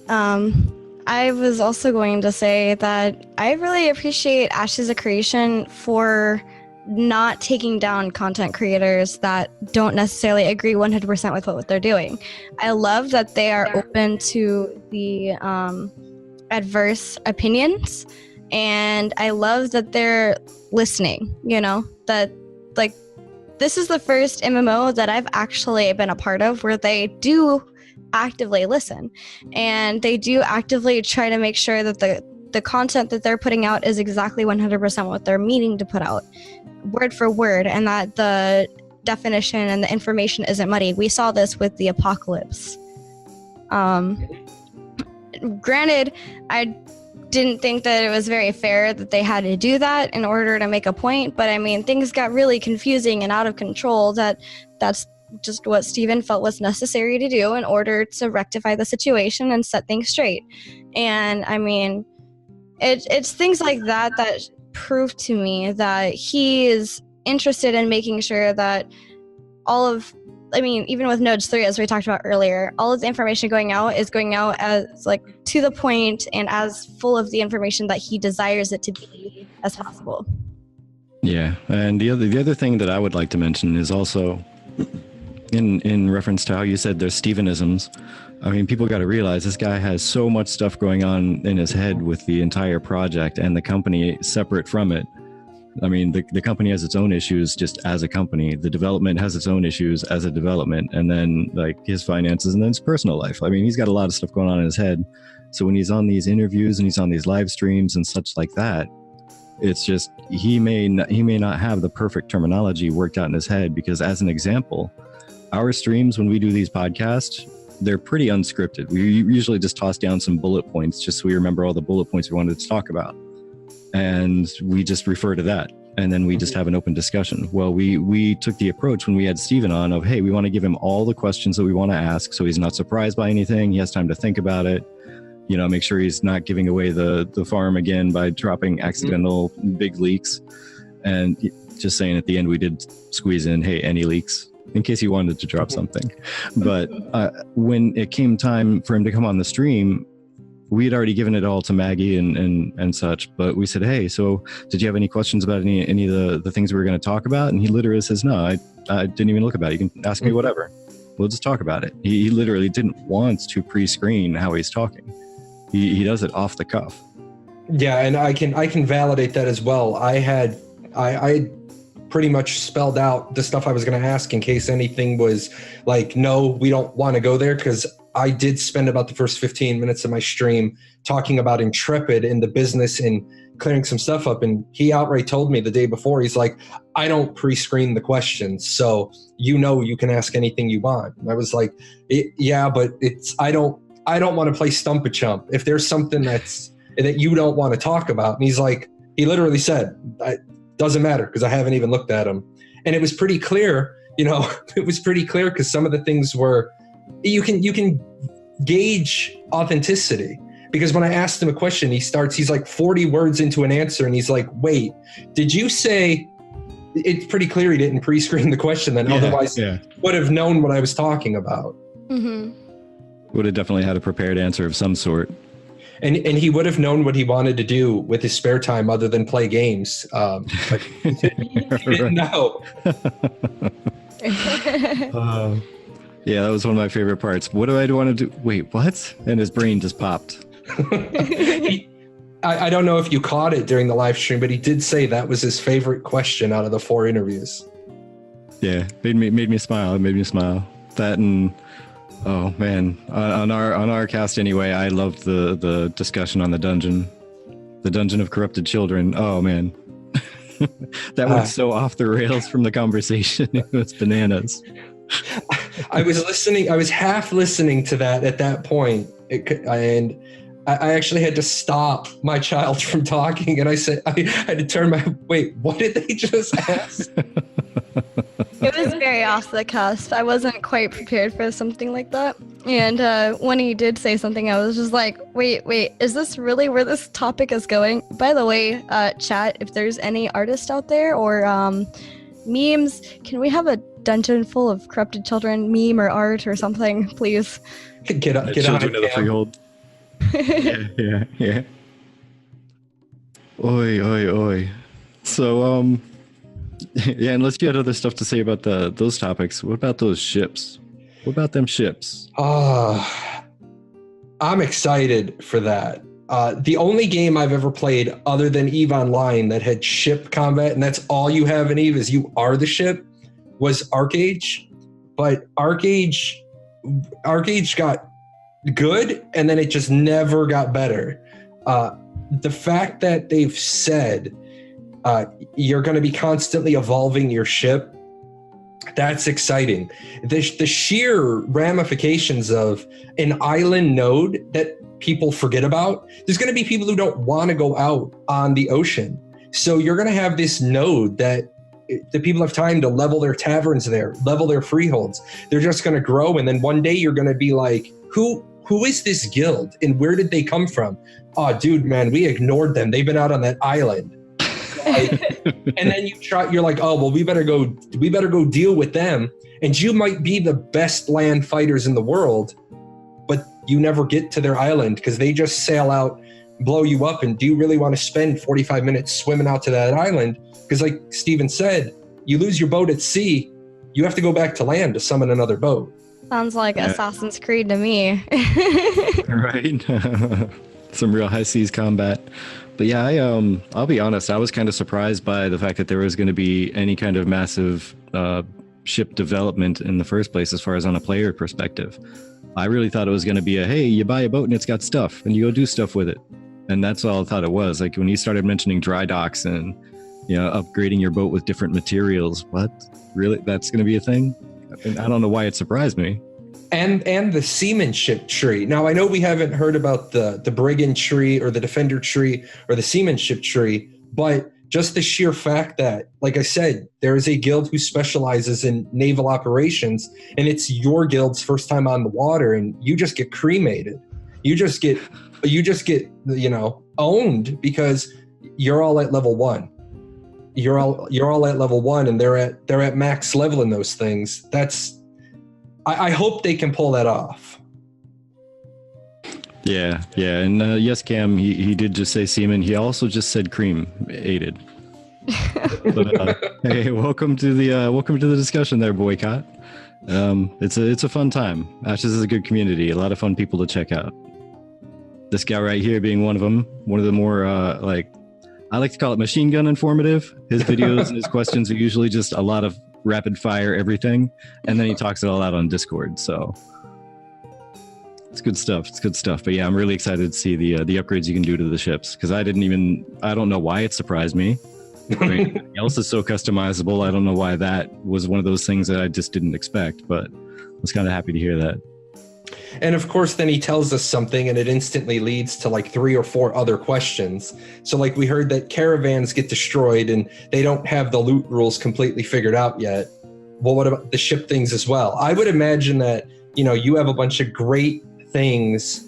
S2: I was also going to say that I really appreciate Ashes of Creation for not taking down content creators that don't necessarily agree 100% with what they're doing. I love that they are open to the adverse opinions, and I love that they're listening, you know, that like this is the first MMO that I've actually been a part of where they do actively listen, and they do actively try to make sure that the content that they're putting out is exactly 100% what they're meaning to put out, word for word, and that the definition and the information isn't muddy. We saw this with the apocalypse. Granted, I didn't think that it was very fair that they had to do that in order to make a point, but I mean, things got really confusing and out of control. That's just what Steven felt was necessary to do in order to rectify the situation and set things straight. And I mean, it's things like that prove to me that he is interested in making sure that even with Nodes 3, as we talked about earlier, all of the information going out is going out as like to the point and as full of the information that he desires it to be as possible. Yeah,
S3: and the other thing that I would like to mention is also in reference to how you said there's Stevenisms. I mean, people got to realize this guy has so much stuff going on in his head with the entire project and the company separate from it. I mean, the company has its own issues just as a company. The development has its own issues as a development, and then like his finances and then his personal life. I mean, he's got a lot of stuff going on in his head. So when he's on these interviews and he's on these live streams and such like that, it's just he may not have the perfect terminology worked out in his head, because as an example, our streams when we do these podcasts, they're pretty unscripted. We usually just toss down some bullet points just so we remember all the bullet points we wanted to talk about. And we just refer to that. And then we just have an open discussion. Well, we took the approach when we had Steven on of, hey, we want to give him all the questions that we want to ask so he's not surprised by anything. He has time to think about it. You know, make sure he's not giving away the farm again by dropping accidental big leaks. And Just saying, at the end we did squeeze in, hey, any leaks, in case he wanted to drop something. But when it came time for him to come on the stream, we had already given it all to Maggie and such, but we said, hey, so did you have any questions about any of the things we were going to talk about? And he literally says, no, I didn't even look about it. You can ask me whatever. We'll just talk about it. He literally didn't want to pre-screen how he's talking. He does it off the cuff.
S4: Yeah, and I can validate that as well. I pretty much spelled out the stuff I was going to ask in case anything was like, no, we don't want to go there, because I did spend about the first 15 minutes of my stream talking about Intrepid and the business and clearing some stuff up. And he outright told me the day before, he's like, I don't pre-screen the questions, so you can ask anything you want. And I was like, yeah, but I don't want to play Stump a Chump. If there's something that you don't want to talk about. And he's like, he literally said, it doesn't matter because I haven't even looked at them. And it was pretty clear, it was pretty clear because some of the things were, you can gauge authenticity, because when I asked him a question, he's like 40 words into an answer and he's like, wait, did you say, it's pretty clear he didn't pre-screen the question then, otherwise would have known what I was talking about.
S2: Mm-hmm.
S3: Would have definitely had a prepared answer of some sort.
S4: And he would have known what he wanted to do with his spare time other than play games. But he didn't know.
S3: Yeah, that was one of my favorite parts. What do I want to do? Wait, what? And his brain just popped.
S4: I don't know if you caught it during the live stream, but he did say that was his favorite question out of the 4 interviews.
S3: Yeah, made me smile. It made me smile. That and oh man, on our cast anyway, I loved the discussion on the dungeon of corrupted children. Oh man, that went so off the rails from the conversation. It was bananas.
S4: I was half listening to that at that point, and I actually had to stop my child from talking, and I said, I had to turn wait, what did they just ask?
S2: It was very off the cusp. I wasn't quite prepared for something like that. And when he did say something, I was just like, wait, is this really where this topic is going? By the way, chat, if there's any artists out there or memes, can we have a dungeon full of corrupted children meme or art or something, please?
S4: Get
S3: children of the freehold. Yeah. Oi. So, yeah, unless you had other stuff to say about those topics, what about those ships? What about them ships?
S4: I'm excited for that. The only game I've ever played other than EVE Online that had ship combat, and that's all you have in EVE is you are the ship, was Arcage. But Arcage got good, and then it just never got better. The fact that they've said you're going to be constantly evolving your ship, that's exciting. The sheer ramifications of an island node that people forget about. There's going to be people who don't want to go out on the ocean. So you're going to have this node that the people have time to level their taverns there, level their freeholds. They're just going to grow. And then one day you're going to be like, who is this guild and where did they come from? Oh, dude, man, we ignored them. They've been out on that island. And then you're like, oh, well, we better go deal with them. And you might be the best land fighters in the world, but you never get to their island because they just sail out, blow you up. And do you really want to spend 45 minutes swimming out to that island? Because like Steven said, you lose your boat at sea, you have to go back to land to summon another boat.
S2: Sounds like Assassin's Creed to me.
S3: Right. Some real high seas combat. But yeah, I'll be honest, I was kind of surprised by the fact that there was going to be any kind of massive ship development in the first place as far as on a player perspective. I really thought it was going to be hey, you buy a boat and it's got stuff and you go do stuff with it. And that's all I thought it was. Like when you started mentioning dry docks and, upgrading your boat with different materials, what? Really? That's going to be a thing? I don't know why it surprised me.
S4: And the seamanship tree. Now, I know we haven't heard about the brigand tree or the defender tree or the seamanship tree, but just the sheer fact that, like I said, there is a guild who specializes in naval operations, and it's your guild's first time on the water, and you just get cremated. You just get owned because you're all at level 1. you're all at level 1 and they're at max level in those things. I hope they can pull that off.
S3: Yeah, and yes, Cam, he did just say semen. He also just said cream aided. But hey, welcome to the discussion there, Boycott. It's a fun time. Ashes is a good community, a lot of fun people to check out. This guy right here being one of them, one of the more I like to call it machine gun informative. His videos and his questions are usually just a lot of rapid fire everything, and then he talks it all out on Discord. So it's good stuff. But yeah, I'm really excited to see the upgrades you can do to the ships, because I don't know why it surprised me. I mean, everything else is so customizable. I don't know why that was one of those things that I just didn't expect, but I was kind of happy to hear that.
S4: And of course, then he tells us something and it instantly leads to like 3 or 4 other questions. So like we heard that caravans get destroyed and they don't have the loot rules completely figured out yet. Well, what about the ship things as well? I would imagine that, you have a bunch of great things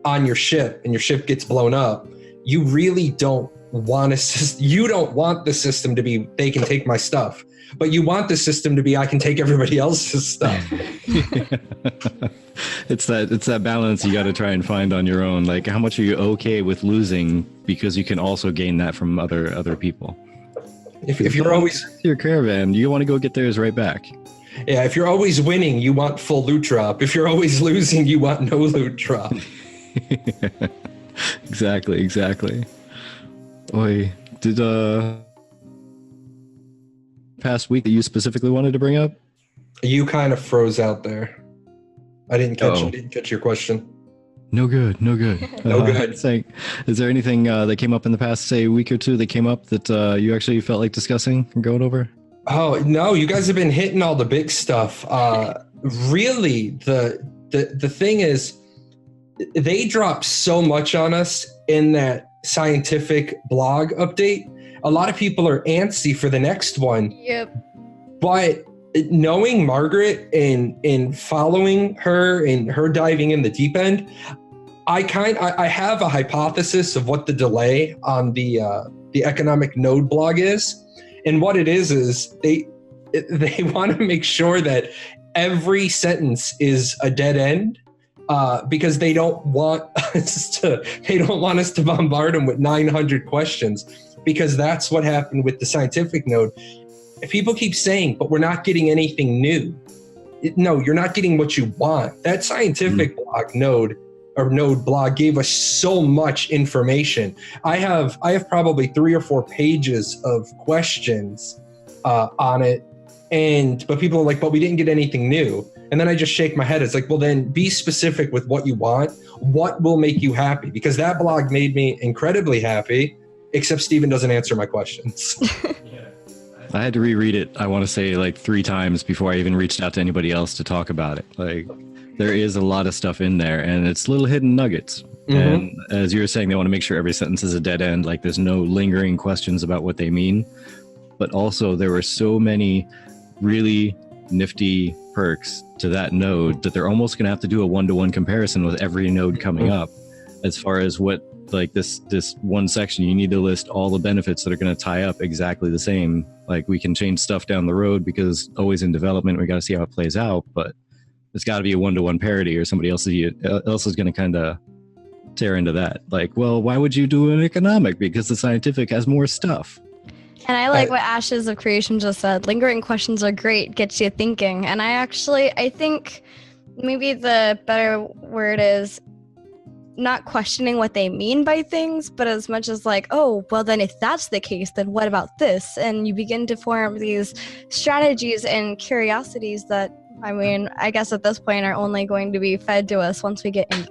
S4: on your ship and your ship gets blown up. You really don't want the system to be, they can take my stuff, but you want the system to be, I can take everybody else's stuff.
S3: It's that balance you got to try and find on your own. Like, how much are you okay with losing because you can also gain that from other people?
S4: If you're always
S3: your caravan, you want to go get theirs right back.
S4: Yeah, if you're always winning, you want full loot drop. If you're always losing, you want no loot drop.
S3: Exactly. Oi, did past week that you specifically wanted to bring up?
S4: You kind of froze out there. I didn't catch your question.
S3: No good.
S4: No good.
S3: Saying, is there anything that came up in the past, say, week or two that came up that you actually felt like discussing and going over?
S4: Oh, no, you guys have been hitting all the big stuff. Really, the thing is, they dropped so much on us in that scientific blog update. A lot of people are antsy for the next one.
S2: Yep.
S4: But knowing Margaret and following her and her diving in the deep end, I have a hypothesis of what the delay on the economic node blog is. And what it is they want to make sure that every sentence is a dead end, because they don't want us to bombard them with 900 questions, because that's what happened with the scientific node. People keep saying, but we're not getting anything new. No, you're not getting what you want. That scientific node blog gave us so much information. I have probably 3 or 4 pages of questions on it, but people are like, but we didn't get anything new. And then I just shake my head. It's like, well, then be specific with what you want. What will make you happy? Because that blog made me incredibly happy, except Steven doesn't answer my questions.
S3: I had to reread it, I want to say, like 3 times before I even reached out to anybody else to talk about it. Like, there is a lot of stuff in there, and it's little hidden nuggets. Mm-hmm. And as you were saying, they want to make sure every sentence is a dead end. Like, there's no lingering questions about what they mean. But also, there were so many really nifty perks to that node that they're almost going to have to do a 1-to-1 comparison with every node coming up. As far as what, like, this one section, you need to list all the benefits that are going to tie up exactly the same. Like, we can change stuff down the road because always in development, we got to see how it plays out. But it's got to be a 1-to-1 parity, or somebody else is going to kind of tear into that. Like, well, why would you do an economic? Because the scientific has more stuff.
S2: And I like what Ashes of Creation just said. Lingering questions are great, gets you thinking. And I think maybe the better word is not questioning what they mean by things, but as much as like, oh, well, then if that's the case, then what about this? And you begin to form these strategies and curiosities that, I mean, I guess at this point are only going to be fed to us once we get in.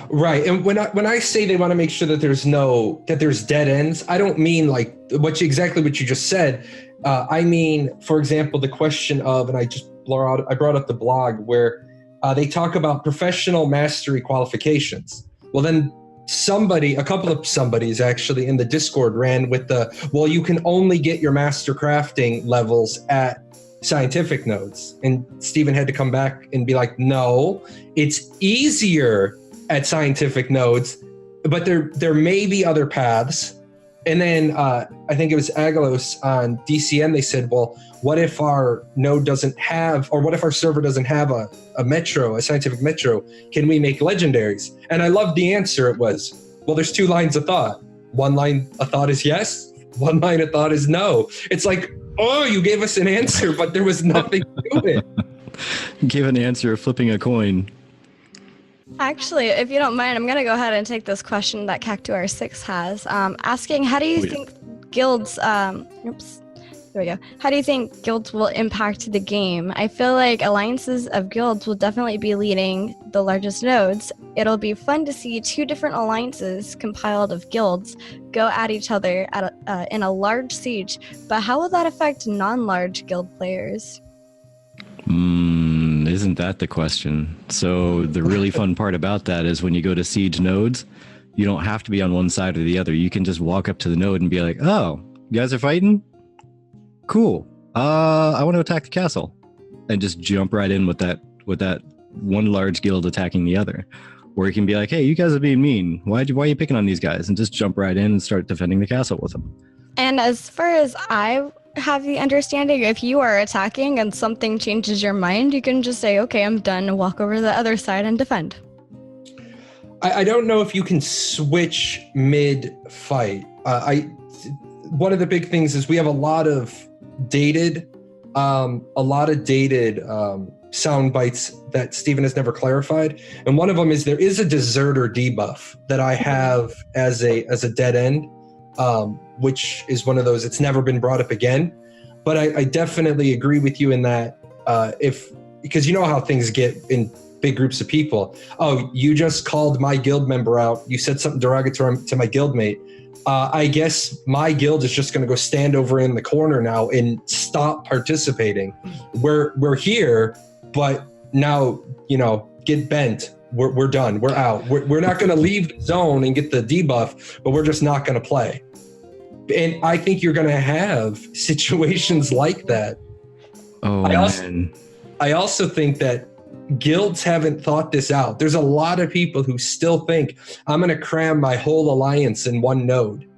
S4: Right. And when I say they want to make sure that there's dead ends, I don't mean like exactly what you just said. I mean, for example, the question of, and I brought up the blog where they talk about professional mastery qualifications. Well, then a couple of somebodies actually in the Discord ran with well, you can only get your master crafting levels at scientific nodes. And Steven had to come back and be like, no, it's easier at scientific nodes, but there may be other paths. And then I think it was Agalos on DCN. They said, well, what if our node doesn't have, or what if our server doesn't have a metro, a scientific metro? Can we make legendaries? And I loved the answer. It was, well, there's 2 lines of thought. One line of thought is yes. One line of thought is no. It's like, oh, you gave us an answer, but there was nothing to it.
S3: Give an answer of flipping a coin.
S2: Actually, if you don't mind, I'm going to go ahead and take this question that Cactuar6 has, asking, how do you think guilds, how do you think guilds will impact the game? I feel like alliances of guilds will definitely be leading the largest nodes. It'll be fun to see 2 different alliances compiled of guilds go at each other in a large siege, but how will that affect non-large guild players?
S3: Isn't that the question? So the really fun part about that is when you go to siege nodes, you don't have to be on one side or the other. You can just walk up to the node and be like, oh, you guys are fighting? Cool. I want to attack the castle, and just jump right in with that one large guild attacking the other. Or you can be like, hey, you guys are being mean. Why are you picking on these guys? And just jump right in and start defending the castle with them.
S2: And as far as I have the understanding, if you are attacking and something changes your mind, you can just say, okay, I'm done, and walk over to the other side and defend.
S4: I don't know if you can switch mid-fight. One of the big things is we have a lot of dated sound bites that Steven has never clarified. And one of them is there is a deserter debuff that I have as a dead end, which is one of those, it's never been brought up again. But I definitely agree with you in that because you know how things get in big groups of people. Oh, you just called my guild member out. You said something derogatory to my guildmate. I guess my guild is just going to go stand over in the corner now and stop participating. We're here, but now, get bent. We're done. We're out. We're not going to leave the zone and get the debuff, but we're just not going to play. And I think you're going to have situations like that.
S3: Oh,
S4: I also think that guilds haven't thought this out. There's a lot of people who still think I'm going to cram my whole alliance in one node.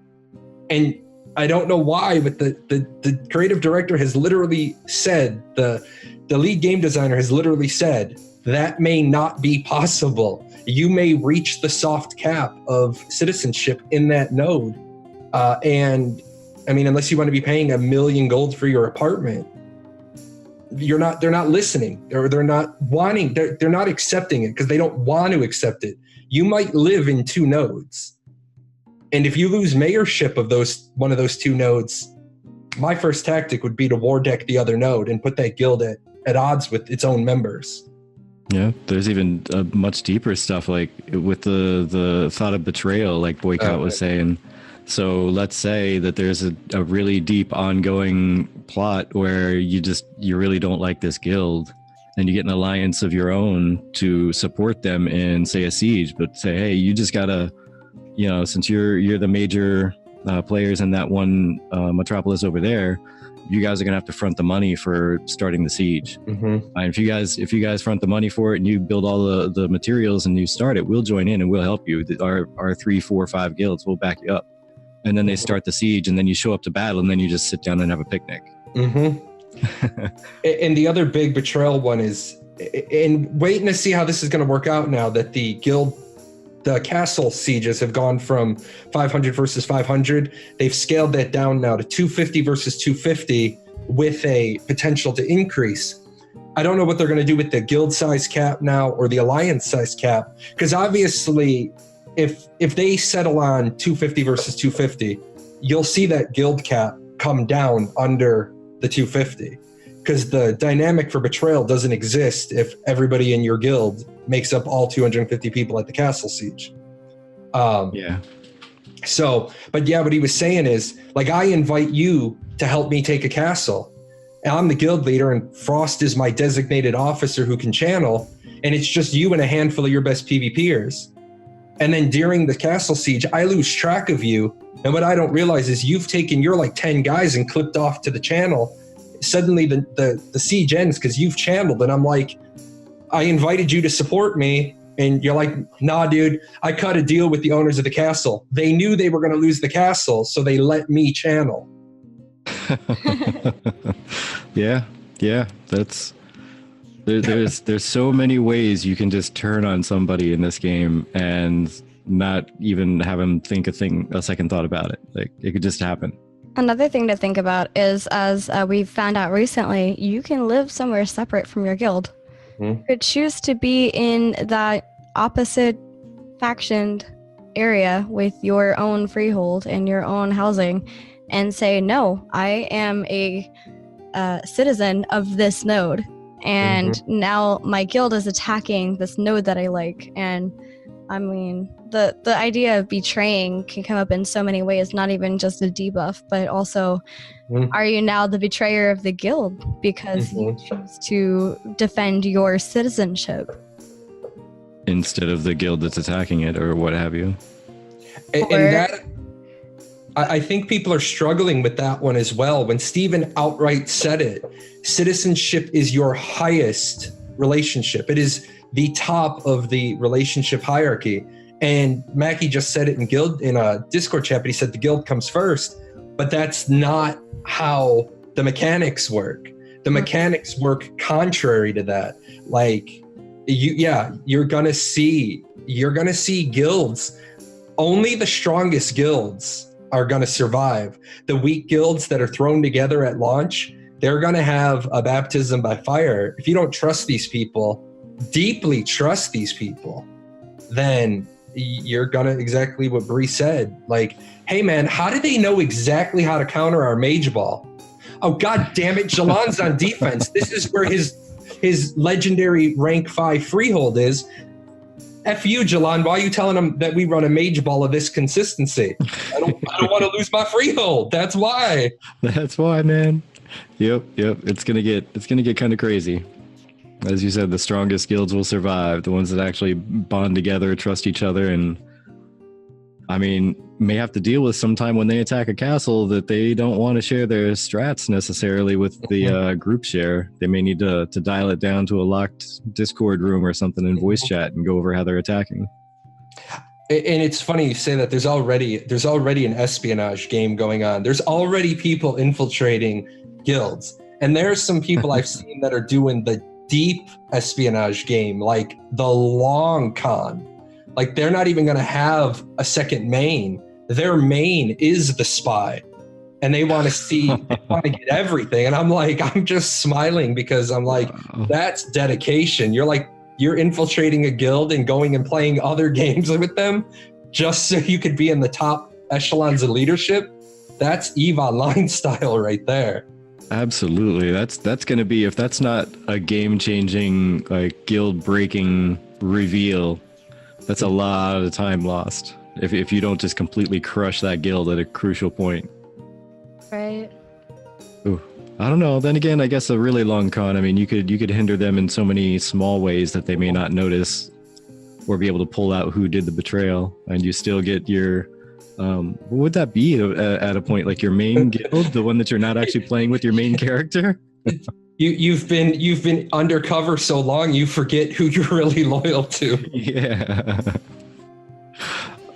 S4: And I don't know why, but the creative director has literally said, the lead game designer has literally said, that may not be possible. You may reach the soft cap of citizenship in that node. And I mean, unless you want to be paying $1 million gold for your apartment, they're not listening, or they're not accepting it because they don't want to accept it. You might live in 2 nodes. And if you lose mayorship of one of those 2 nodes, my first tactic would be to war deck the other node and put that guild at odds with its own members.
S3: Yeah, there's even much deeper stuff, like with the thought of betrayal, like Boycott was saying. So let's say that there's a really deep ongoing plot where you really don't like this guild, and you get an alliance of your own to support them in, say, a siege, but say, hey, you just gotta, since you're the major players in that one metropolis over there, you guys are gonna have to front the money for starting the siege.
S4: Mm-hmm.
S3: And if you guys front the money for it and you build all the materials and you start it, we'll join in and we'll help you. Our 3, 4, 5 guilds will back you up. And then they start the siege, and then you show up to battle, and then you just sit down and have a picnic.
S4: Mm-hmm. And the other big betrayal one is, and waiting to see how this is going to work out now that the castle sieges have gone from 500 versus 500. They've scaled that down now to 250 versus 250 with a potential to increase. I don't know what they're going to do with the guild size cap now or the alliance size cap, because obviously if they settle on 250 versus 250, you'll see that guild cap come down under the 250, because the dynamic for betrayal doesn't exist if everybody in your guild makes up all 250 people at the castle siege.
S3: Yeah.
S4: So, but yeah, what he was saying is, like, I invite you to help me take a castle. And I'm the guild leader, and Frost is my designated officer who can channel, and it's just you and a handful of your best PvPers. And then during the castle siege, I lose track of you. And what I don't realize is you've taken your like 10 guys and clipped off to the channel. Suddenly the siege ends because you've channeled. And I'm like, I invited you to support me. And you're like, nah, dude, I cut a deal with the owners of the castle. They knew they were going to lose the castle, so they let me channel.
S3: Yeah. That's there's so many ways you can just turn on somebody in this game and not even have them think a second thought about it. Like, it could just happen.
S2: Another thing to think about is, as we found out recently, you can live somewhere separate from your guild. You could choose to be in that opposite factioned area with your own freehold and your own housing and say, no, I am a citizen of this node. And now my guild is attacking this node that I like. And I mean, the idea of betraying can come up in so many ways, not even just a debuff, but also, are you now the betrayer of the guild because you choose to defend your citizenship
S3: instead of the guild that's attacking it or what have you?
S4: And that, I think people are struggling with that one as well. When Steven outright said it, citizenship is your highest relationship. It is the top of the relationship hierarchy. And Mackie just said it in a Discord chat, but he said the guild comes first. But that's not how the mechanics work. The mechanics work contrary to that. Like, you're gonna see guilds. Only the strongest guilds are gonna survive. The weak guilds that are thrown together at launch, they're gonna have a baptism by fire. If you don't trust these people, deeply trust these people, then you're gonna, exactly what Bree said, like, hey man, how do they know exactly how to counter our mage ball? Oh god damn it, Jahlon's on defense. This is where his legendary rank 5 freehold is. F you, Jahlon, why are you telling them that we run a mage ball of this consistency? I don't want to lose my freehold. That's why.
S3: That's why, man. Yep. It's gonna get kind of crazy. As you said, the strongest guilds will survive. The ones that actually bond together, trust each other, and I mean, may have to deal with sometime when they attack a castle that they don't want to share their strats necessarily with the group share. They may need to dial it down to a locked Discord room or something in voice chat and go over how they're attacking.
S4: And it's funny you say that. There's already an espionage game going on. There's already people infiltrating guilds, and there's some people I've seen that are doing the deep espionage game, like the long con. Like, they're not even going to have a second main. Their main is the spy, and they want to get everything. And I'm just smiling because I'm like, that's dedication. You're infiltrating a guild and going and playing other games with them just so you could be in the top echelons of leadership. That's EVE Online style right there.
S3: Absolutely. That's going to be, if that's not a game-changing, like, guild-breaking reveal, that's a lot of time lost. If you don't just completely crush that guild at a crucial point.
S2: Right.
S3: Ooh, I don't know. Then again, I guess a really long con, I mean, you could hinder them in so many small ways that they may not notice or be able to pull out who did the betrayal, and you still get your what would that be at a point, like your main guild, the one that you're not actually playing with your main character?
S4: You've been undercover so long you forget who you're really loyal to.
S3: Yeah.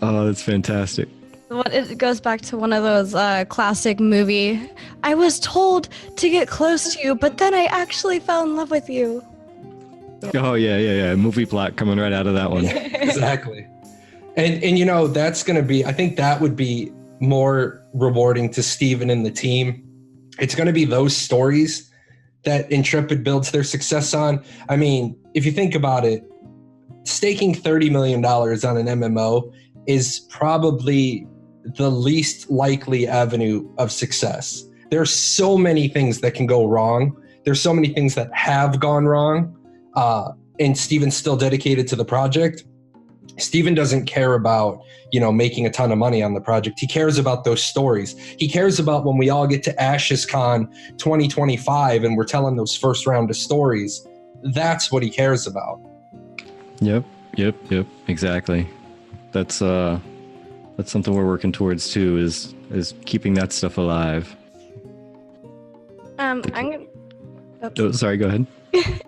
S3: Oh, that's fantastic.
S2: It goes back to one of those classic movie. I was told to get close to you, but then I actually fell in love with you.
S3: Oh yeah. Movie plot coming right out of that one.
S4: Exactly. And you know, that's going to be, I think that would be more rewarding to Steven and the team. It's going to be those stories that Intrepid builds their success on. I mean, if you think about it, staking $30 million on an MMO is probably the least likely avenue of success. There are so many things that can go wrong. There's so many things that have gone wrong. And Steven's still dedicated to the project. Steven doesn't care about, making a ton of money on the project. He cares about those stories. He cares about when we all get to Ashes Con 2025 and we're telling those first round of stories. That's what he cares about.
S3: Yep. Exactly. That's something we're working towards too, is keeping that stuff alive.
S2: I'm gonna.
S3: Oh, sorry, go ahead.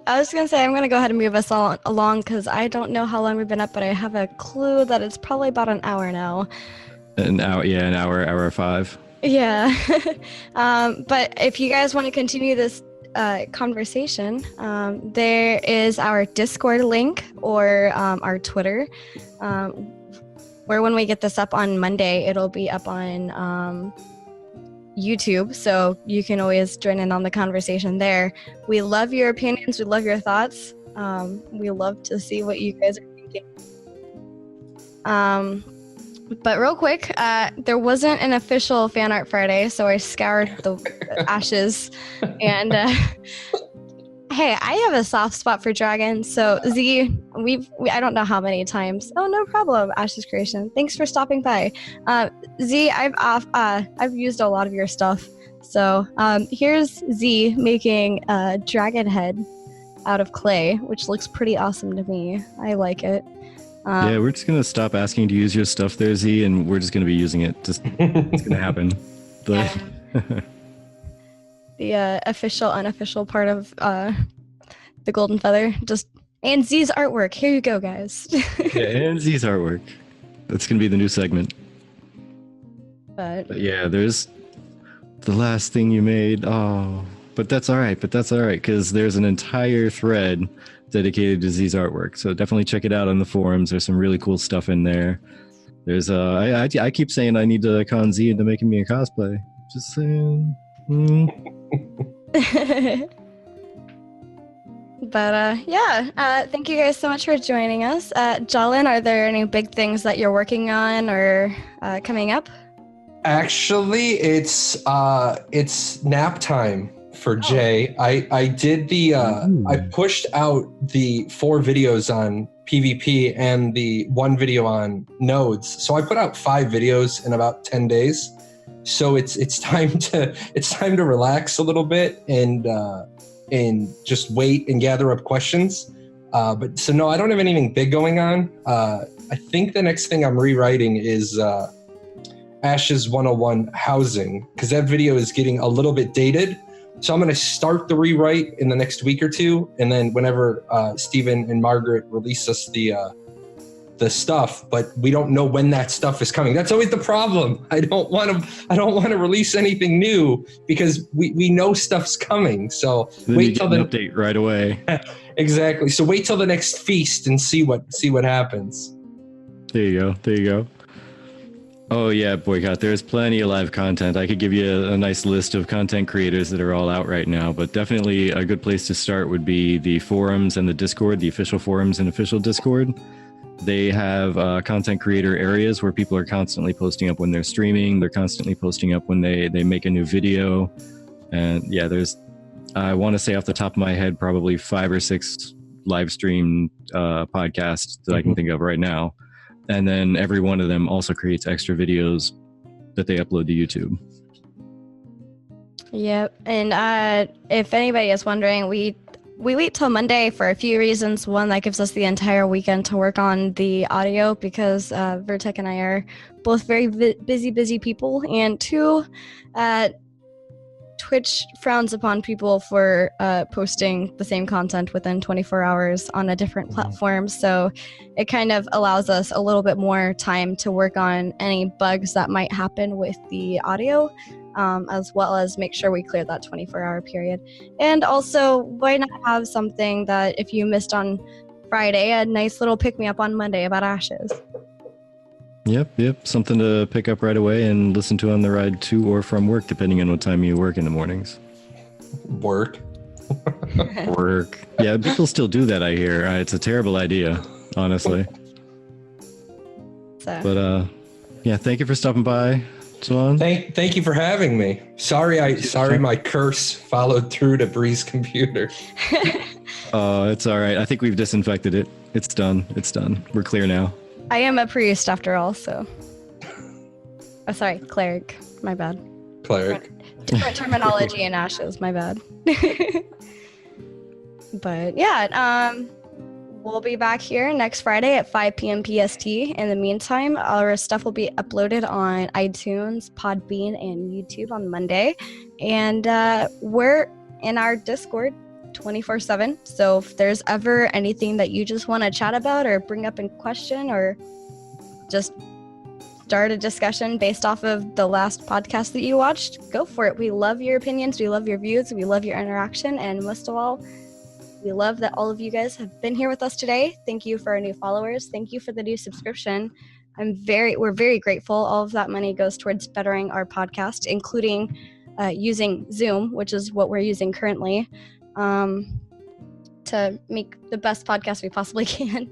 S2: I was going to say, I'm going to go ahead and move us all along because I don't know how long we've been up, but I have a clue that it's probably about an hour now.
S3: An hour, yeah, an hour 5.
S2: Yeah. But if you guys want to continue this conversation, there is our Discord link or our Twitter, where when we get this up on Monday, it'll be up on YouTube, so you can always join in on the conversation there. We love your opinions. We love your thoughts. We love to see what you guys are thinking. But real quick, there wasn't an official Fan Art Friday, so I scoured the Ashes. And hey, I have a soft spot for dragons. So Z, I don't know how many times. Oh, no problem, Ashes Creation. Thanks for stopping by. Z, I've used a lot of your stuff. So here's Z making a dragon head out of clay, which looks pretty awesome to me. I like it.
S3: Yeah, we're just gonna stop asking to use your stuff there, Z, and we're just gonna be using it. Just it's gonna happen. The
S2: official, unofficial part of the Golden Feather, and Z's artwork. Here you go, guys.
S3: Yeah, and Z's artwork. That's gonna be the new segment.
S2: But
S3: yeah, there's the last thing you made. Oh, but that's all right. Because there's an entire thread dedicated to Z's artwork. So definitely check it out on the forums. There's some really cool stuff in there. There's I keep saying I need to con Z into making me a cosplay. Just saying.
S2: But yeah, thank you guys so much for joining us. Jahlon, are there any big things that you're working on or coming up?
S4: Actually, it's nap time for Jay. I did the I pushed out the 4 videos on PvP and the 1 video on nodes. So I put out 5 videos in about 10 days. So it's time to relax a little bit and just wait and gather up questions. But so no, I don't have anything big going on. I think the next thing I'm rewriting is Ashes 101 housing, because that video is getting a little bit dated. So I'm going to start the rewrite in the next week or 2, and then whenever Stephen and Margaret release us the stuff, but we don't know when that stuff is coming. That's always the problem. I don't want to release anything new because we know stuff's coming. So
S3: then wait till the update right away.
S4: Exactly. So wait till the next feast and see what happens.
S3: There you go. Oh yeah, Boycott, there's plenty of live content. I could give you a nice list of content creators that are all out right now, but definitely a good place to start would be the forums and the Discord, the official forums and official Discord. They have content creator areas where people are constantly posting up when they're streaming. They're constantly posting up when they make a new video. And yeah, I want to say off the top of my head, probably 5 or 6 live stream podcasts that I can think of right now. And then every one of them also creates extra videos that they upload to YouTube.
S2: Yep. And if anybody is wondering, we wait till Monday for a few reasons. One, that gives us the entire weekend to work on the audio because Virtek and I are both very busy people. And 2, Twitch frowns upon people for posting the same content within 24 hours on a different platform. So it kind of allows us a little bit more time to work on any bugs that might happen with the audio, as well as make sure we clear that 24-hour period. And also, why not have something that if you missed on Friday, a nice little pick-me-up on Monday about Ashes.
S3: Yep. Something to pick up right away and listen to on the ride to or from work, depending on what time you work in the mornings.
S4: Work.
S3: Yeah, people still do that, I hear. It's a terrible idea, honestly. But yeah, thank you for stopping by, Jahlon.
S4: Thank you for having me. Sorry my curse followed through to Bree's computer.
S3: Oh, it's all right. I think we've disinfected it. It's done. We're clear now.
S2: I am a priest after all, so. Oh, sorry, cleric. My bad.
S4: Cleric.
S2: Different terminology in Ashes. My bad. But yeah, we'll be back here next Friday at 5 p.m. PST. In the meantime, our stuff will be uploaded on iTunes, Podbean, and YouTube on Monday. And we're in our Discord. 24/7. So if there's ever anything that you just want to chat about or bring up in question or just start a discussion based off of the last podcast that you watched, go for it. We love your opinions. We love your views. We love your interaction. And most of all, we love that all of you guys have been here with us today. Thank you for our new followers. Thank you for the new subscription. We're very grateful. All of that money goes towards bettering our podcast, including using Zoom, which is what we're using currently, to make the best podcast we possibly can.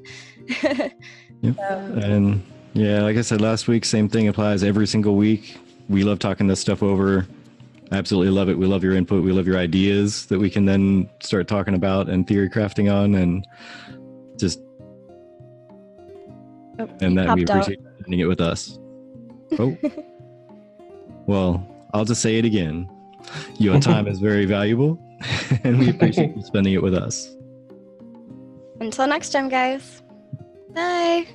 S3: Yep. And yeah, like I said last week, same thing applies every single week. We love talking this stuff over. Absolutely love it. We love your input. We love your ideas that we can then start talking about and theory crafting on, and just and that we appreciate doing it with us. Oh, well, I'll just say it again. Your time is very valuable, and we appreciate you spending it with us.
S2: Until next time, guys. Bye.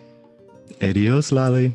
S3: Adios, Lolly.